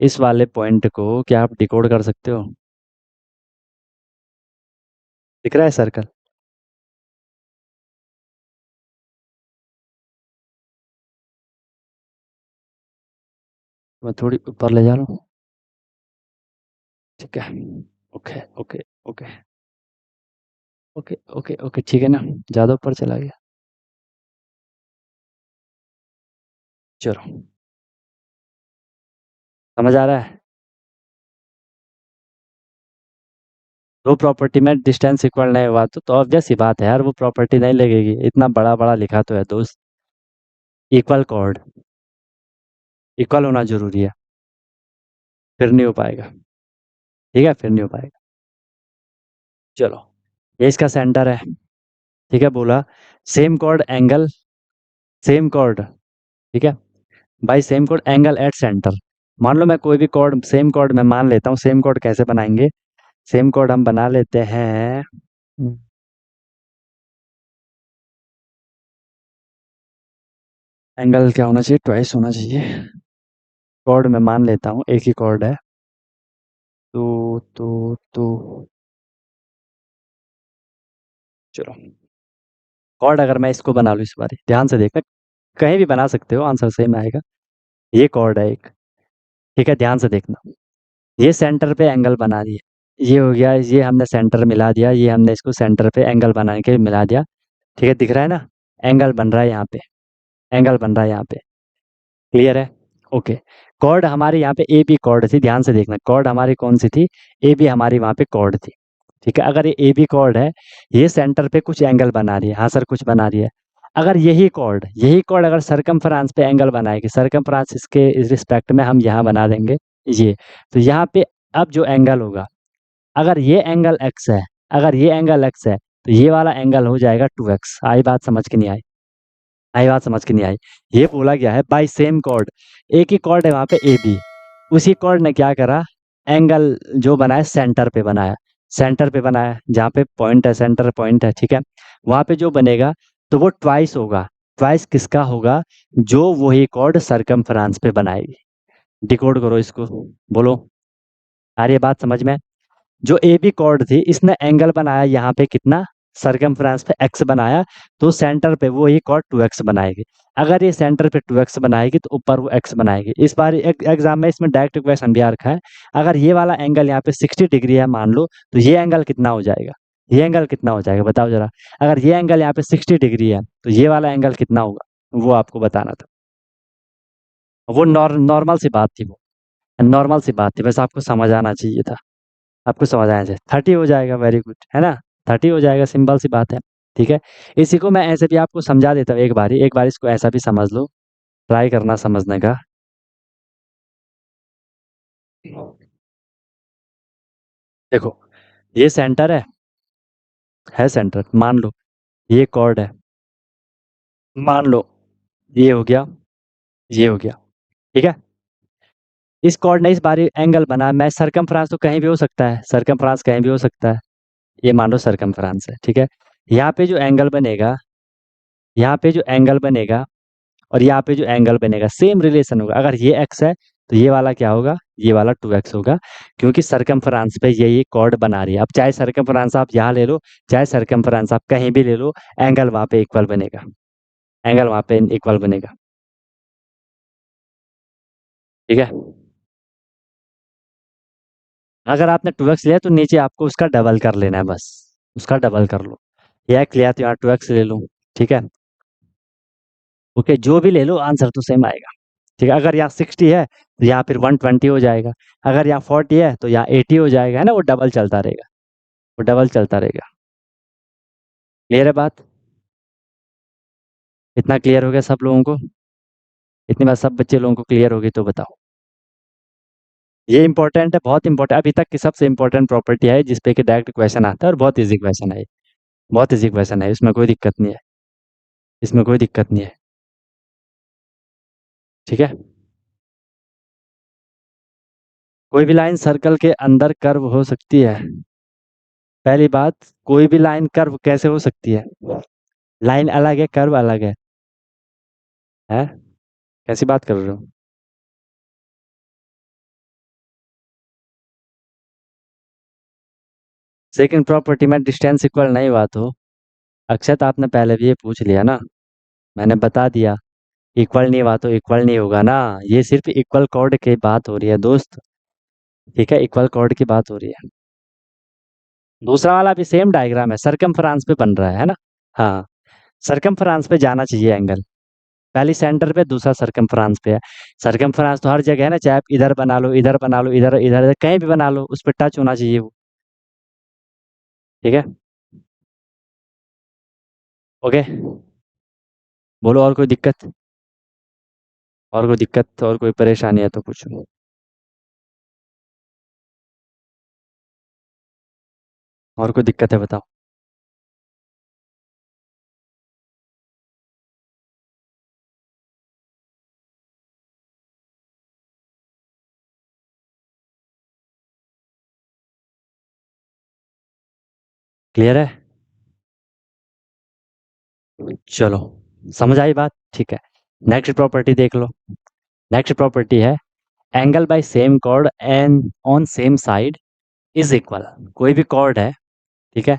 इस वाले पॉइंट को क्या आप डिकोड कर सकते हो? दिख रहा है सर्कल? मैं थोड़ी ऊपर ले जा रहा हूँ। ठीक है, okay okay okay okay okay okay, ठीक है ना, ज़्यादा ऊपर चला गया। चलो, समझ आ रहा है? दो प्रॉपर्टी में डिस्टेंस इक्वल नहीं हुआ तो ऑब्वियस सी बात है यार, वो प्रॉपर्टी नहीं लगेगी। इतना बड़ा बड़ा लिखा तो है दोस्त, इक्वल कॉर्ड इक्वल होना जरूरी है, फिर नहीं हो पाएगा। ठीक है, फिर नहीं हो पाएगा। चलो, ये इसका सेंटर है। ठीक है, बोला same chord angle, same chord, ठीक है, by same chord angle at centre. मान लो मैं कोई भी कॉर्ड, सेम कॉर्ड मैं मान लेता हूँ। सेम कॉर्ड कैसे बनाएंगे? सेम कॉर्ड हम बना लेते हैं, एंगल क्या होना चाहिए, ट्वाइस होना चाहिए। कॉर्ड मैं मान लेता हूँ, एक ही कॉर्ड है। तो चलो, कॉर्ड अगर मैं इसको बना लूँ, इस बार ध्यान से देखना, कहीं भी बना सकते हो, आंसर सेम आएगा। ये कॉर्ड है एक, ठीक है, ध्यान से देखना। ये सेंटर पे एंगल बना दिया, ये हो गया, ये हमने सेंटर मिला दिया, ये हमने इसको सेंटर पे एंगल बना के मिला दिया। ठीक है, दिख रहा है ना, एंगल बन रहा है यहाँ पे, एंगल बन रहा है यहाँ पे। क्लियर है? ओके, कॉर्ड हमारी यहाँ पे ए बी कॉर्ड थी, ध्यान से देखना, कॉर्ड हमारी कौन सी थी, ए बी हमारी वहाँ पे कॉर्ड थी। ठीक है, अगर ये ए बी कॉर्ड है, ये सेंटर पे कुछ एंगल बना रही है, हाँ सर कुछ बना रही है। अगर यही कॉर्ड अगर सरकमफ्रांस पे एंगल बनाएगी, सरकमफ्रांस इसके इस रिस्पेक्ट में हम यहाँ बना देंगे ये, तो यहाँ पे अब जो एंगल होगा, अगर ये एंगल एक्स है, अगर ये एंगल एक्स है, तो ये वाला एंगल हो जाएगा 2x। आई बात समझ के नहीं आई? आई बात समझ के नहीं आई? ये बोला गया है बाई सेम कॉर्ड, एक ही कॉर्ड है वहां पे ए बी, उसी कॉर्ड ने क्या करा, एंगल जो बना है सेंटर पे बना है, सेंटर पे बना है, जहाँ पे पॉइंट है, सेंटर पॉइंट है, ठीक है? वहाँ पे जो बनेगा तो वो ट्वाइस होगा। ट्वाइस किसका होगा? जो वही कॉर्ड सरकमफ्रेंस पे बनाएगी। डिकोड करो इसको, बोलो। आ रही है बात समझ में? जो ए बी कॉर्ड थी, इसने एंगल बनाया यहाँ पे कितना? सरकमफ्रेंस पे एक्स बनाया, तो सेंटर पे वो ही कॉर्ड 2x बनाएगी। अगर ये सेंटर पे 2x बनाएगी तो ऊपर वो x बनाएगी। इस बार एग्जाम में इसमें डायरेक्ट क्वेश्चन भी आ रखा है। अगर ये वाला एंगल यहाँ पे 60 डिग्री है मान लो, तो ये एंगल कितना हो जाएगा? ये एंगल कितना हो जाएगा बताओ जरा। अगर ये एंगल यहाँ पे 60 डिग्री है तो ये वाला एंगल कितना होगा, वो आपको बताना था। वो नॉर्मल सी बात थी, वो नॉर्मल सी बात थी, बस आपको समझ आना चाहिए था। आपको समझ आना चाहिए। 30 हो जाएगा, वेरी गुड, है ना? 30 हो जाएगा, सिंपल सी बात है। ठीक है, इसी को मैं ऐसे भी आपको समझा देता हूँ एक बार इसको ऐसा भी समझ लो, ट्राई करना समझने का। देखो, ये सेंटर है सेंटर, मान लो ये कॉर्ड है, मान लो ये हो गया, ये हो गया, ठीक है? इस कॉर्ड ने इस बार एंगल बना, मैं सरकमफ्रेंस तो कहीं भी हो सकता है, सरकमफ्रेंस कहीं भी हो सकता है, ये मान लो सरकमफ्रेंस है, ठीक है? यहाँ पे जो एंगल बनेगा, यहाँ पे जो एंगल बनेगा और यहाँ पे जो एंगल बनेगा, सेम रिलेशन होगा। अगर ये एक्स है तो ये वाला क्या होगा? ये वाला 2x होगा, क्योंकि सरकमफ्रेंस पे ये कॉर्ड बना रही है। अब चाहे सरकमफ्रेंस आप यहाँ ले लो, चाहे सरकमफ्रेंस आप कहीं भी ले लो, एंगल वहाँ पे इक्वल बनेगा, एंगल वहाँ पे इक्वल बनेगा, ठीक है? अगर आपने 2x लिया तो नीचे आपको उसका डबल कर लेना है, बस उसका डबल कर लो। ये x लिया तो यहाँ 2x ले लो, ठीक है? ओके, जो भी ले लो आंसर तो सेम आएगा, ठीक है? अगर यहाँ 60 है तो यहाँ फिर 120 हो जाएगा, अगर यहाँ 40 है तो यहाँ 80 हो जाएगा, है ना? वो डबल चलता रहेगा, वो डबल चलता रहेगा। क्लियर है बात? इतना क्लियर हो गया सब लोगों को? इतनी बात सब बच्चे लोगों को क्लियर होगी तो बताओ। ये इंपॉर्टेंट है, बहुत इंपॉर्टेंट, अभी तक की सबसे इंपॉर्टेंट प्रॉपर्टी है जिसपे कि डायरेक्ट क्वेश्चन आता है, और बहुत इजी क्वेश्चन है, बहुत इजी क्वेश्चन है, इसमें कोई दिक्कत नहीं है, इसमें कोई दिक्कत नहीं है, ठीक है? कोई भी लाइन सर्कल के अंदर कर्व हो सकती है। पहली बात, कोई भी लाइन कर्व कैसे हो सकती है? लाइन अलग है, कर्व अलग है? कैसी बात कर रहे हो? सेकंड प्रॉपर्टी में डिस्टेंस इक्वल नहीं हुआ तो अक्षत आपने पहले भी ये पूछ लिया ना, मैंने बता दिया। इक्वल नहीं हुआ तो इक्वल नहीं होगा ना, ये सिर्फ इक्वल कॉर्ड की बात हो रही है दोस्त, ठीक है? इक्वल कॉर्ड की बात हो रही है। दूसरा वाला भी सेम डायग्राम है, सरकमफ्रेंस पे बन रहा है ना? हाँ, सरकमफ्रेंस पे जाना चाहिए एंगल, पहली सेंटर पे, दूसरा सरकमफ्रेंस पे है। सरकमफ्रेंस तो हर जगह है ना, चाहे आप इधर बना लो, इधर बना लो, इधर इधर कहीं भी बना लो, उस पर टच होना चाहिए वो, ठीक है? ओके, बोलो और कोई दिक्कत, और कोई दिक्कत और कोई परेशानी है तो पूछो। और कोई दिक्कत है बताओ। क्लियर है? चलो, समझ आई बात, ठीक है? नेक्स्ट प्रॉपर्टी देख लो। नेक्स्ट प्रॉपर्टी है angle by same chord and on same side is equal. कोई भी कॉर्ड है, ठीक है?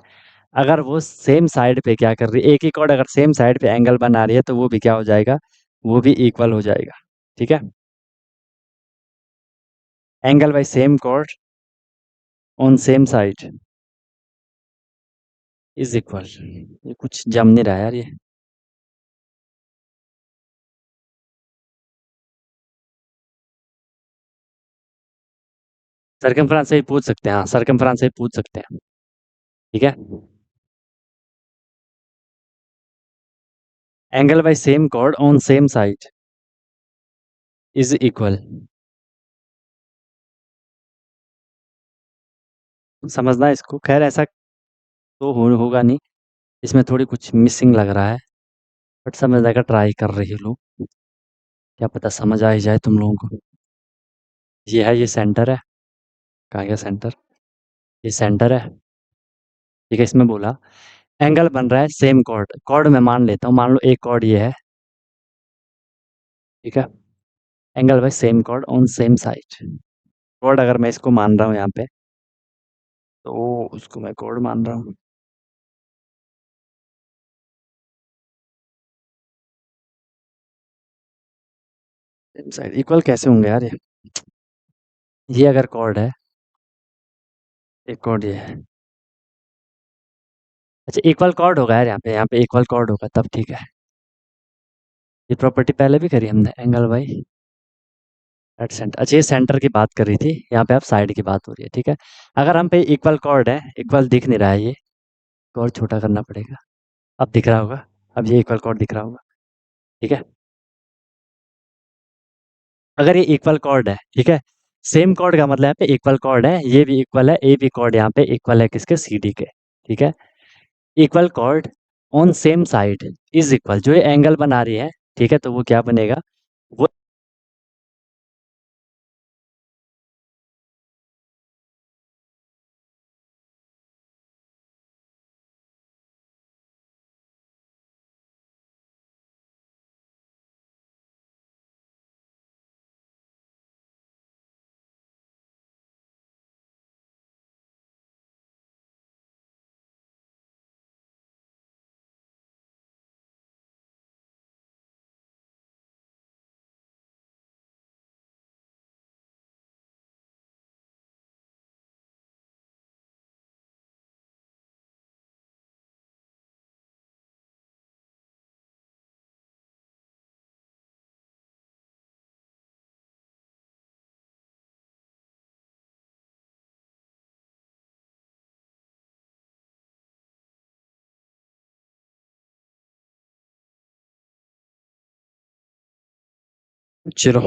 अगर वो सेम साइड पे क्या कर रही है, एक ही कॉर्ड अगर सेम साइड पे एंगल बना रही है तो वो भी क्या हो जाएगा? वो भी इक्वल हो जाएगा, ठीक है? Angle by same chord on same side is equal, ये कुछ जम नहीं रहा यार ये। सरकमफ्रेंस से ही पूछ सकते हैं, हाँ सरकमफ्रेंस से ही पूछ सकते हैं, ठीक है? Angle by same chord on same side is equal, समझना इसको। खैर ऐसा तो होगा नहीं, इसमें थोड़ी कुछ मिसिंग लग रहा है, बट समझने का ट्राई कर रही हो लोग, क्या पता समझ आ ही जाए तुम लोगों को। ये है, ये सेंटर है, कहाँ गया सेंटर? ये सेंटर है। ठीक है, इसमें बोला एंगल बन रहा है सेम कॉर्ड। कॉर्ड मैं मान लेता हूँ, मान लो एक कॉर्ड ये है। ठीक है, angle by same chord on same side. Chord अगर मैं इसको मान रहा हूँ यहाँ पे, तो उसको मैं कॉर्ड मान रहा हूँ। सेम साइड इक्वल कैसे होंगे यार ये अगर कॉर्ड है, एक कॉर्ड ये है। अच्छा, इक्वल कॉर्ड होगा यार, यहाँ पे इक्वल कॉर्ड होगा तब ठीक है। ये प्रॉपर्टी पहले भी करी हमने, एंगल बाई एट सेंटर। अच्छा, ये सेंटर की बात कर रही थी, यहाँ पे अब साइड की बात हो रही है। ठीक है, अगर हम पे इक्वल कॉर्ड है, इक्वल दिख नहीं रहा है ये, तो और छोटा करना पड़ेगा। अब दिख रहा होगा, अब ये इक्वल कॉर्ड दिख रहा होगा। ठीक है, अगर ये इक्वल कॉर्ड है, ठीक है, सेम कॉर्ड का मतलब यहाँ पे इक्वल कॉर्ड है, ये भी इक्वल है, ए भी कॉर्ड यहाँ पे इक्वल है किसके, सी डी के। ठीक है, equal cord on same side is equal, जो ये एंगल बना रही है, ठीक है, तो वो क्या बनेगा, वो चलो।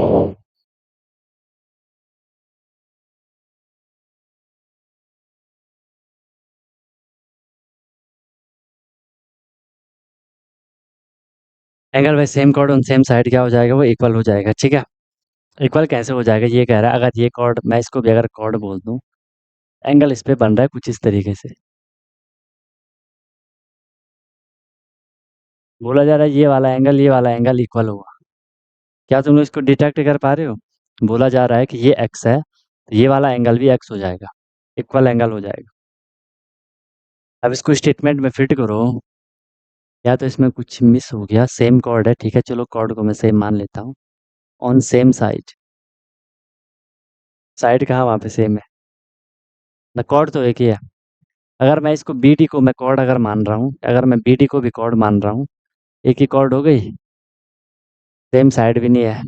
Angle by same chord on same side क्या हो जाएगा, वो इक्वल हो जाएगा। ठीक है, इक्वल कैसे हो जाएगा ये कह रहा है, अगर ये कॉर्ड मैं इसको भी अगर कॉर्ड बोल दूं, एंगल इस पे बन रहा है कुछ इस तरीके से। बोला जा रहा है ये वाला एंगल इक्वल होगा। क्या तुम लोग इसको डिटेक्ट कर पा रहे हो? बोला जा रहा है कि ये एक्स है, तो ये वाला एंगल भी एक्स हो जाएगा, इक्वल एंगल हो जाएगा। अब इसको स्टेटमेंट में फिट करो। या तो इसमें कुछ मिस हो गया, सेम कॉर्ड है, ठीक है, चलो कॉर्ड को मैं सेम मान लेता हूँ। ऑन सेम साइड, साइड कहाँ, वहाँ पे सेम है ना, कॉर्ड तो एक ही है। अगर मैं इसको बी डी को मैं कॉर्ड अगर मान रहा हूँ, अगर मैं बी डी को भी कॉर्ड मान रहा हूँ, एक ही कॉर्ड हो गई, सेम साइड भी नहीं है,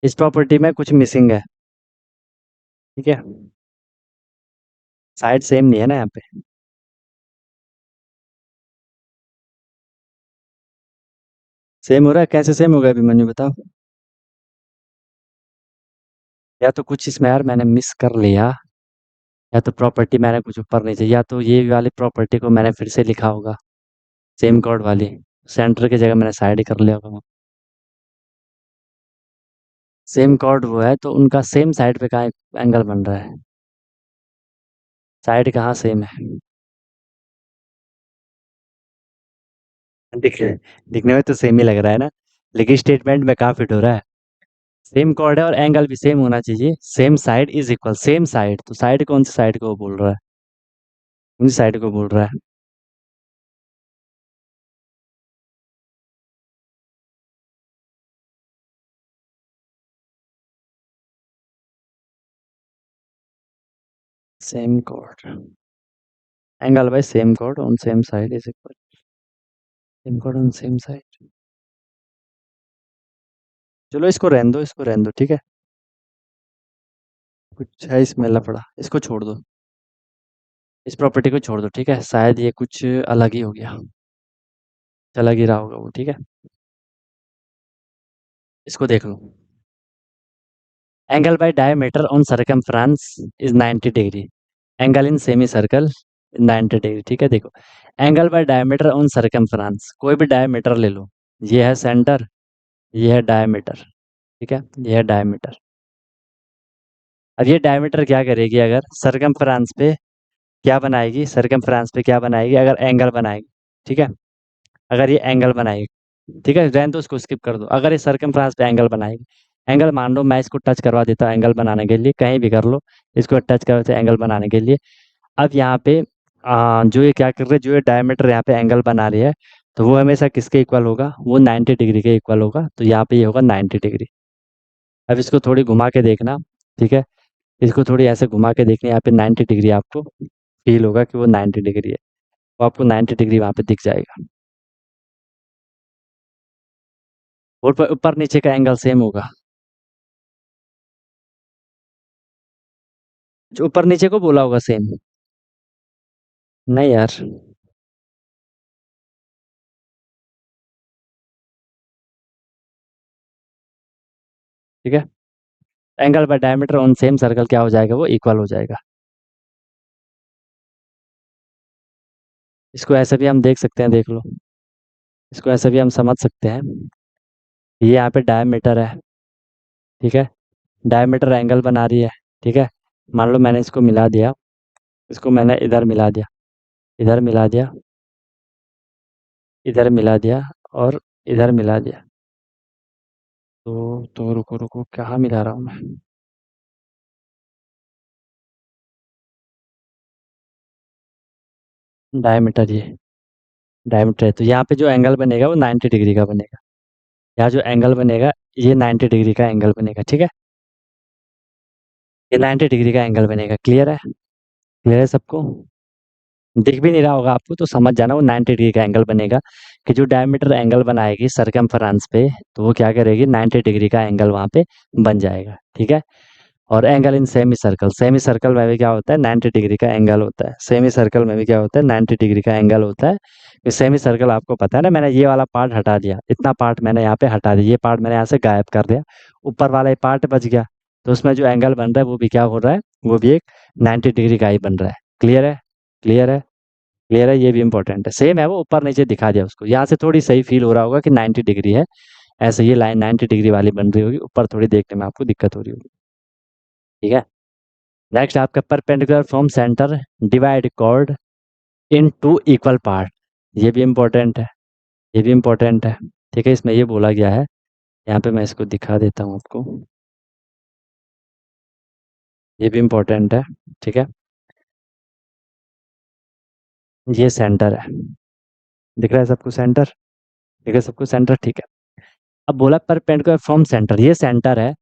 इस प्रॉपर्टी में कुछ मिसिंग है। ठीक है, साइड सेम नहीं है ना यहाँ पे। सेम हो रहा है, कैसे सेम होगा अभिमन्यु बताओ। या तो कुछ इसमें यार मैंने मिस कर लिया, या तो प्रॉपर्टी मैंने कुछ ऊपर नहीं चाहिए, या तो ये वाली प्रॉपर्टी को मैंने फिर से लिखा होगा, सेम कॉर्ड वाली, सेंटर की जगह मैंने साइड ही कर लिया होगा। सेम कॉर्ड वो है तो उनका सेम साइड पे कहाँ एंगल बन रहा है, साइड कहाँ सेम है। दिख दिखने में तो सेम ही लग रहा है ना, लेकिन स्टेटमेंट में कहाँ फिट हो रहा है। सेम कॉर्ड है और एंगल भी सेम होना चाहिए, same side is equal, same side, तो साइड कौन सी साइड को वो बोल रहा है, उस साइड को बोल रहा है। Same chord, angle by same chord on same side is equal, same chord on same side. चलो इसको रहने दो, इसको रहने दो, ठीक है, कुछ है इसमें लफड़ा, इसको छोड़ दो, इस प्रॉपर्टी को छोड़ दो। ठीक है, शायद ये कुछ अलग ही हो गया, अलग ही रहा होगा वो। ठीक है, इसको देख लो, angle by diameter on circumference is 90 degree, angle in semi circle 90 degree. ठीक है, देखो, angle by diameter on circumference, कोई भी डायमीटर ले लो, ये है सेंटर, ये है डायमीटर। ठीक है, ये है डायमीटर। अब ये डायमीटर क्या करेगी, अगर सरकमफ्रेंस पे क्या बनाएगी, सरकमफ्रेंस पे क्या बनाएगी, अगर एंगल बनाएगी, ठीक है, अगर ये एंगल बनाएगी, ठीक है, रहने दो, उसको स्किप कर दो, अगर ये सरकमफ्रेंस पे एंगल बनाएगी, एंगल मान लो मैं इसको टच करवा देता हूँ एंगल बनाने के लिए, कहीं भी कर लो, इसको टच करवा देते एंगल बनाने के लिए। अब यहाँ पे जो ये क्या कर रहे हैं, जो ये डायमीटर यहाँ पे एंगल बना रही है, तो वो हमेशा किसके इक्वल होगा, वो 90 डिग्री के इक्वल होगा, तो यहाँ पे ये होगा 90 डिग्री। अब इसको थोड़ी घुमा के देखना, ठीक है, इसको थोड़ी ऐसे घुमा के देखना, यहाँ पे 90 डिग्री आपको फील होगा कि वो 90 डिग्री है, वो आपको 90 डिग्री वहाँ पे दिख जाएगा। और ऊपर नीचे का एंगल सेम होगा, जो ऊपर नीचे को बोला होगा सेम। नहीं यार, ठीक है, angle by diameter on same circle क्या हो जाएगा, वो इक्वल हो जाएगा। इसको ऐसे भी हम देख सकते हैं, देख लो, इसको ऐसे भी हम समझ सकते हैं, ये यहाँ पे डायमीटर है, ठीक है, डायमीटर एंगल बना रही है, ठीक है, मान लो मैंने इसको मिला दिया, इसको मैंने इधर मिला दिया, इधर मिला दिया, इधर मिला दिया, और इधर मिला दिया, तो रुको रुको, कहाँ मिला रहा हूँ मैं, डायमीटर, ये डायमीटर है, तो यहाँ पे जो एंगल बनेगा वो 90 डिग्री का बनेगा, यहाँ जो एंगल बनेगा ये 90 डिग्री का एंगल बनेगा, ठीक है, ये 90 डिग्री का एंगल बनेगा, क्लियर है, क्लियर है सबको, दिख भी नहीं रहा होगा आपको तो समझ जाना, वो 90 डिग्री का एंगल बनेगा, कि जो डायमीटर एंगल बनाएगी सरकमफ्रेंस पे, तो वो क्या करेगी, 90 डिग्री का एंगल वहाँ पे बन जाएगा, ठीक है। और एंगल इन सेमी सर्कल में भी क्या होता है, 90 डिग्री का एंगल होता है, सेमी सर्कल में भी क्या होता है, 90 डिग्री का एंगल होता है। ये सेमी सर्कल आपको पता है ना, मैंने ये वाला पार्ट हटा दिया, इतना पार्ट मैंने यहाँ पे हटा दिया, ये पार्ट मैंने यहाँ से गायब कर दिया, ऊपर वाला ये पार्ट बच गया, तो उसमें जो एंगल बन रहा है वो भी क्या हो रहा है, वो भी एक 90 डिग्री का ही बन रहा है, क्लियर है, क्लियर है, क्लियर है, ये भी इंपॉर्टेंट है, सेम है, वो ऊपर नीचे दिखा दिया उसको, यहाँ से थोड़ी सही फील हो रहा होगा कि 90 डिग्री है, ऐसे ये लाइन 90 डिग्री वाली बन रही होगी, ऊपर थोड़ी देखने में आपको दिक्कत हो रही होगी, ठीक है। नेक्स्ट आपका perpendicular from centre divide chord in two equal part, ये भी इम्पोर्टेंट है, ये भी इम्पोर्टेंट है, ठीक है, इसमें ये बोला गया है, यहाँ पे मैं इसको दिखा देता हूँ आपको, ये भी इम्पोर्टेंट है, ठीक है, ये सेंटर है, दिख रहा है सबको सेंटर, दिख रहा है सबको सेंटर, ठीक है। अब बोला परपेंडिकुलर फ्रॉम सेंटर, ये सेंटर है,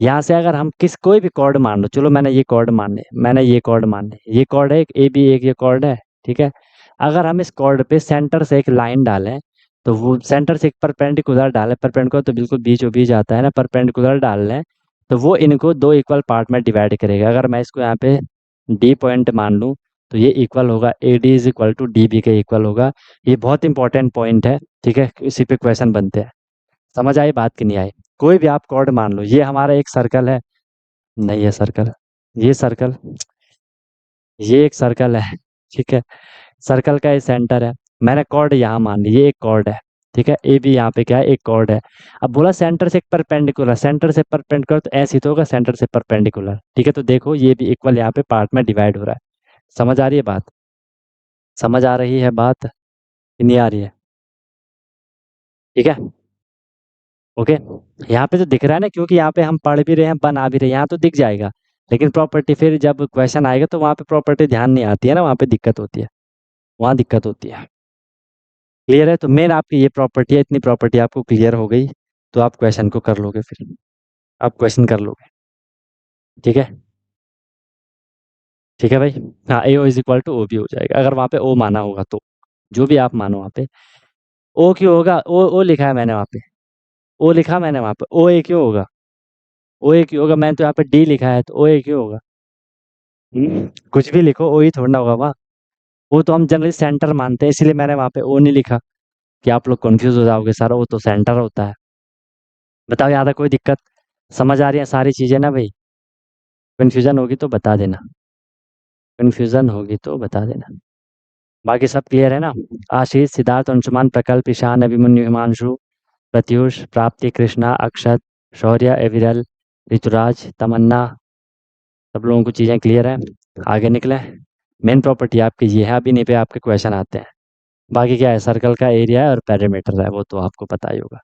यहाँ से अगर हम किस कोई भी कॉर्ड मान लो, चलो मैंने ये कॉर्ड मान ली, मैंने ये कॉर्ड मान ली, ये कॉर्ड है एक ए बी, एक ये कॉर्ड है, ठीक है, अगर हम इस कॉर्ड पे सेंटर से एक लाइन डालें, तो वो सेंटर से एक परपेंडिकुलर डालें, परपेंडिकुलर तो बिल्कुल बीचों बीच आता है ना, परपेंडिकुलर डाल लें, तो वो इनको दो इक्वल पार्ट में डिवाइड करेगा, अगर मैं इसको यहाँ पे डी पॉइंट मान लूँ, तो ये इक्वल होगा A D is equal to D B के इक्वल होगा, ये बहुत इंपॉर्टेंट पॉइंट है, ठीक है, इसी पे क्वेश्चन बनते हैं, समझ आई बात कि नहीं आई, कोई भी आप कॉर्ड मान लो, ये हमारा एक सर्कल है, नहीं है सर्कल, ये सर्कल, ये एक सर्कल है, ठीक है, सर्कल का ये सेंटर है, मैंने कॉर्ड यहाँ मान ली, ये एक कॉर्ड है, ठीक है, ए बी यहाँ पे क्या है, एक कॉर्ड है, अब बोला सेंटर से एक परपेंडिकुलर, सेंटर से परपेंडिकुलर तो ऐसे ही तो होगा, सेंटर से परपेंडिकुलर, ठीक है, तो देखो ये भी इक्वल यहाँ पे पार्ट में डिवाइड हो रहा है, समझ आ रही है बात, समझ आ रही है बात कि नहीं आ रही है, ठीक है, ओके, यहाँ पे तो दिख रहा है ना, क्योंकि यहाँ पे हम पढ़ भी रहे हैं, बना भी रहे हैं, यहाँ तो दिख जाएगा, लेकिन प्रॉपर्टी फिर जब क्वेश्चन आएगा तो वहाँ पे प्रॉपर्टी ध्यान नहीं आती है ना, वहाँ पे दिक्कत होती है, वहाँ दिक्कत होती है, क्लियर है, तो मेन आपकी ये प्रॉपर्टी है, इतनी प्रॉपर्टी आपको क्लियर हो गई, तो आप क्वेश्चन को कर लोगे, फिर आप क्वेश्चन कर लोगे, ठीक है, ठीक है भाई, हाँ, A O is equal to O B हो जाएगा, अगर वहाँ पे ओ माना होगा तो, जो भी आप मानो वहाँ पे, ओ क्यों होगा, ओ लिखा है मैंने वहाँ पे, ओ लिखा मैंने वहाँ पे, ओ ए क्यों होगा, ओ ए क्यों होगा, मैंने तो यहाँ पे डी लिखा है, तो ओ ए क्यों होगा, कुछ भी लिखो, ओ ही थोड़ा ना होगा वहाँ, वो तो हम जनरली सेंटर मानते हैं, इसीलिए मैंने वहाँ पे ओ नहीं लिखा, कि आप लोग कंफ्यूज हो जाओगे, सारा वो तो सेंटर होता है, बताओ यहाँ तक कोई दिक्कत, समझ आ रही है सारी चीज़ें ना भाई, कन्फ्यूजन होगी तो बता देना, कन्फ्यूजन होगी तो बता देना, बाकी सब क्लियर है ना, आशीष, सिद्धार्थ, अंशुमान, प्रकल्प, ईशान, अभिमन्यु, हिमांशु, प्रत्युष, प्राप्ति, कृष्णा, अक्षत, शौर्य, एविरल, ऋतुराज, तमन्ना, सब लोगों को चीज़ें क्लियर है? आगे निकले। मेन प्रॉपर्टी आपकी ये है, अभी नहीं पे आपके क्वेश्चन आते हैं। बाकी क्या है, सर्कल का एरिया है और पेरीमीटर है, वो तो आपको पता ही होगा।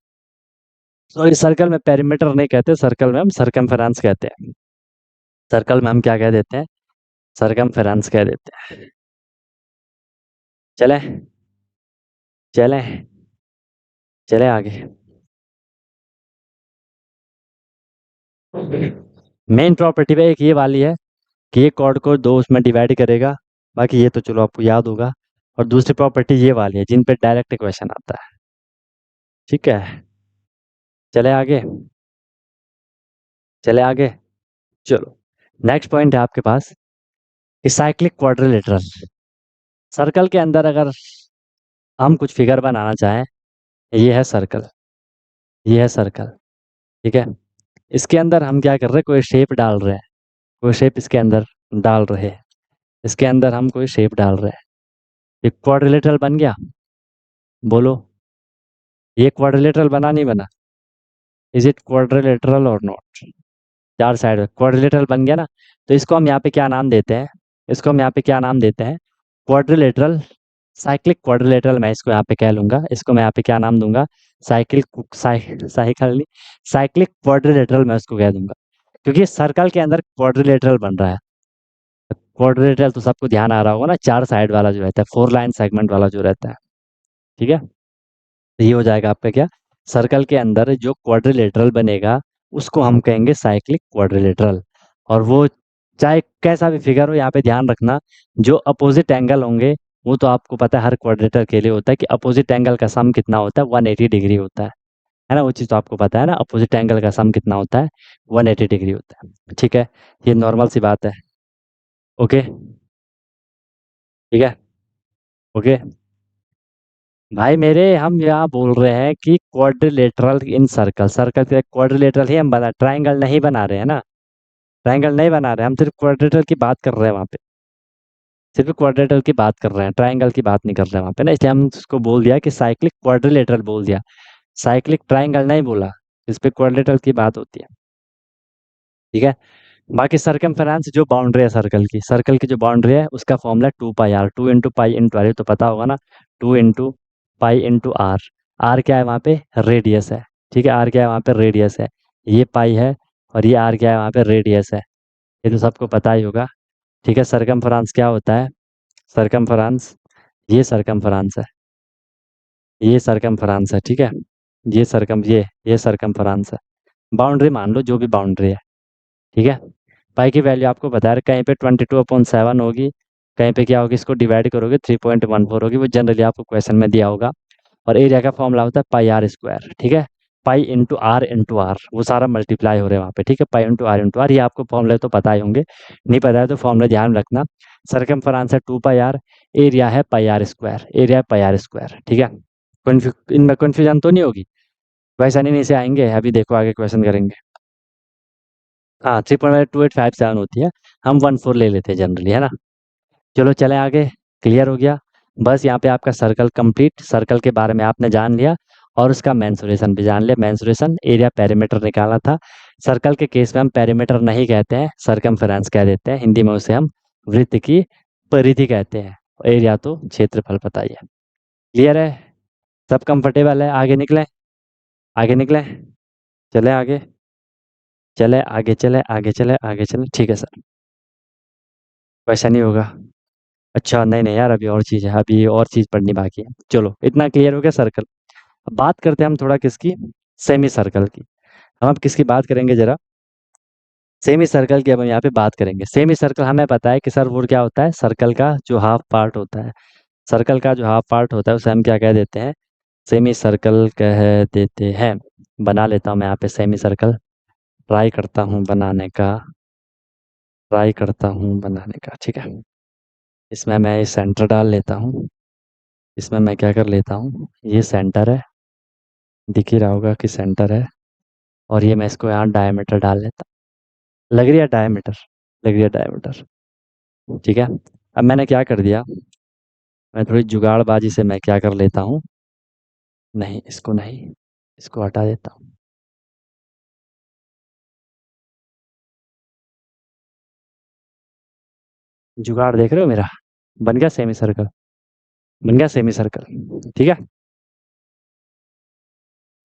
सॉरी, सर्कल में पेरीमीटर नहीं कहते, सर्कल में हम सरकमफेरेंस कहते हैं। सर्कल में हम क्या कह देते हैं, सरकमफेरेंस कह देते हैं। चले चले चले आगे। मेन प्रॉपर्टी पे एक ये वाली है कि ये कॉर्ड को दो उसमें डिवाइड करेगा, बाकी ये तो चलो आपको याद होगा। और दूसरी प्रॉपर्टी ये वाली है जिन पे डायरेक्ट क्वेश्चन आता है। ठीक है, चले आगे। चले आगे, चलो। नेक्स्ट पॉइंट है आपके पास कि साइक्लिक क्वाड्रिलेटरल। सर्कल के अंदर अगर हम कुछ फिगर बनाना चाहें, ये है सर्कल, ये है सर्कल। ठीक है, इसके अंदर हम क्या कर रहे हैं, कोई शेप डाल रहे हैं, कोई शेप इसके अंदर डाल रहे हैं, इसके अंदर हम कोई शेप डाल रहे हैं। ये क्वाड्रिलेटरल बन गया, बोलो। ये क्वाड्रिलेटरल बना नहीं बना? इज इट क्वाड्रिलेटरल और नॉट? चार साइड क्वाड्रिलेटरल बन गया ना। तो इसको हम यहाँ पे क्या नाम देते हैं, इसको हम यहाँ पे क्या नाम देते हैं, क्वाड्रिलेटरल, साइक्लिक क्वाड्रिलेटरल मैं इसको यहाँ पे कह लूंगा। इसको मैं यहाँ पे क्या नाम दूंगा, साइकिल साइकिल साइक्लिक क्वाड्रिलेटरल मैं उसको कह दूंगा, क्योंकि सर्कल के अंदर क्वाड्रिलेटरल बन रहा है। क्वाड्रिलेटरल तो सबको ध्यान आ रहा होगा ना, चार साइड वाला जो रहता है, फोर लाइन सेगमेंट वाला जो रहता है। ठीक है, तो ये हो जाएगा आपका क्या, सर्कल के अंदर जो क्वाड्रिलेटरल बनेगा उसको हम कहेंगे साइक्लिक क्वाड्रिलेटरल। और वो चाहे कैसा भी फिगर हो, यहाँ पे ध्यान रखना, जो अपोजिट एंगल होंगे, वो तो आपको पता है हर क्वाड्रेटर के लिए होता है कि अपोजिट एंगल का सम कितना होता है, 180 डिग्री होता है ना। वो चीज़ तो आपको पता है ना, अपोजिट एंगल का सम कितना होता है, 180 डिग्री होता है। ठीक है, ये नॉर्मल सी बात है। ओके, ठीक है, ओके। भाई मेरे, हम यहाँ बोल रहे हैं कि क्वाड्रिलेटरल इन सर्कल, सर्कल के क्वाड्रिलेटरल ही हम बना, ट्राइंगल नहीं बना रहे हैं ना, ट्राइंगल नहीं बना रहे, हम सिर्फ क्वाड्रेटर की बात कर रहे हैं वहाँ पे, सिर्फ क्वाड्रेटर की बात कर रहे हैं, ट्राइंगल की बात नहीं कर रहे हैं वहाँ पे ना। इसलिए हम उसको बोल दिया कि साइक्लिक क्वाड्रिलेटरल बोल दिया, साइक्लिक ट्राइंगल नहीं बोला। इस पे क्वाड्रेटर की बात होती है। ठीक है, बाकी सर्कमफेरेंस जो बाउंड्री है सर्कल की, सर्कल की जो बाउंड्री है उसका formula 2 pi r, 2 into pi into r, ये तो पता होगा ना, 2 into pi into r. R क्या है वहाँ पे, रेडियस है। ठीक है, आर क्या है वहाँ पे, रेडियस है। ये पाई है और ये आर क्या है वहाँ पे, रेडियस है। ये तो सबको पता ही होगा। ठीक है, सर्कमफेरेंस क्या होता है, सर्कमफेरेंस, ये सर्कमफेरेंस है, ये सर्कमफेरेंस है। ठीक है, ये सर्कमफेरेंस है। बाउंड्री मान लो, जो भी बाउंड्री है। ठीक है, पाई की वैल्यू आपको बता रहे, कहीं पे 22/7 होगी, कहीं पे क्या होगी, इसको डिवाइड करोगे 3.14 होगी, वो जनरली आपको क्वेश्चन में दिया होगा। और एरिया का फॉर्मूला होता है पाई आर स्क्वायर। ठीक है, पाई इंटू आर, वो सारा मल्टीप्लाई हो रहा है वहाँ पे। ठीक है, पाई इंटू आर, ये आपको फॉर्मूले तो पता ही होंगे, नहीं पता है तो फॉर्मूले ध्यान रखना। सरकमफेरेंस है 2 पाई आर, एरिया है पाई आर स्क्वायर, एरिया है पाई आर स्क्वायर। ठीक है, इनमें कन्फ्यूजन तो नहीं होगी? वैसा नहीं से आएंगे, अभी देखो आगे क्वेश्चन करेंगे। हाँ, 3.2857 होती है, हम 1/4 ले लेते हैं जनरली, है ना। चलो चले आगे, क्लियर हो गया। बस यहाँ पे आपका सर्कल कंप्लीट, सर्कल के बारे में आपने जान लिया और उसका मेंसुरेशन भी जान लिया। मेंसुरेशन एरिया पेरीमीटर निकाला था। सर्कल के केस में हम पेरीमीटर नहीं कहते हैं, सरकमफेरेंस कह देते हैं, हिंदी में उसे हम वृत्त की परिधि कहते हैं। एरिया तो क्षेत्रफल पता ही है। क्लियर है, सब कंफर्टेबल है? आगे निकले, आगे निकले, चले आगे, चले आगे, चले आगे, चले आगे, चले। ठीक है सर, वैसा नहीं होगा। अच्छा, नहीं नहीं यार, अभी और चीज़ है, अभी और चीज़ पढ़नी बाकी है। चलो, इतना क्लियर हो गया सर्कल। अब बात करते हैं हम थोड़ा किसकी, सेमी सर्कल की। हम अब किसकी बात करेंगे जरा, सेमी सर्कल की अब हम यहाँ पे बात करेंगे। सेमी सर्कल हमें पता है कि सर वो क्या होता है, सर्कल का जो हाफ पार्ट होता है, सर्कल का जो हाफ पार्ट होता है उसे हम क्या कह देते हैं, सेमी सर्कल कह देते हैं। बना लेता हूँ मैं यहाँ पे सेमी सर्कल, ट्राई करता हूँ बनाने का, ट्राई करता हूँ बनाने का। ठीक है, इसमें मैं ये सेंटर डाल लेता हूँ, इसमें मैं क्या कर लेता हूँ, ये सेंटर है, दिख ही रहा होगा कि सेंटर है। और ये मैं इसको यहाँ डायमीटर डाल लेता, लग रही है डायमीटर, लग रही है डायमीटर। ठीक है, अब मैंने क्या कर दिया, मैं थोड़ी जुगाड़बाजी से मैं क्या कर लेता हूँ, नहीं इसको नहीं, इसको हटा देता हूँ। जुगाड़ देख रहे हो मेरा? बन गया सेमी सर्कल, बन गया सेमी सर्कल। ठीक है,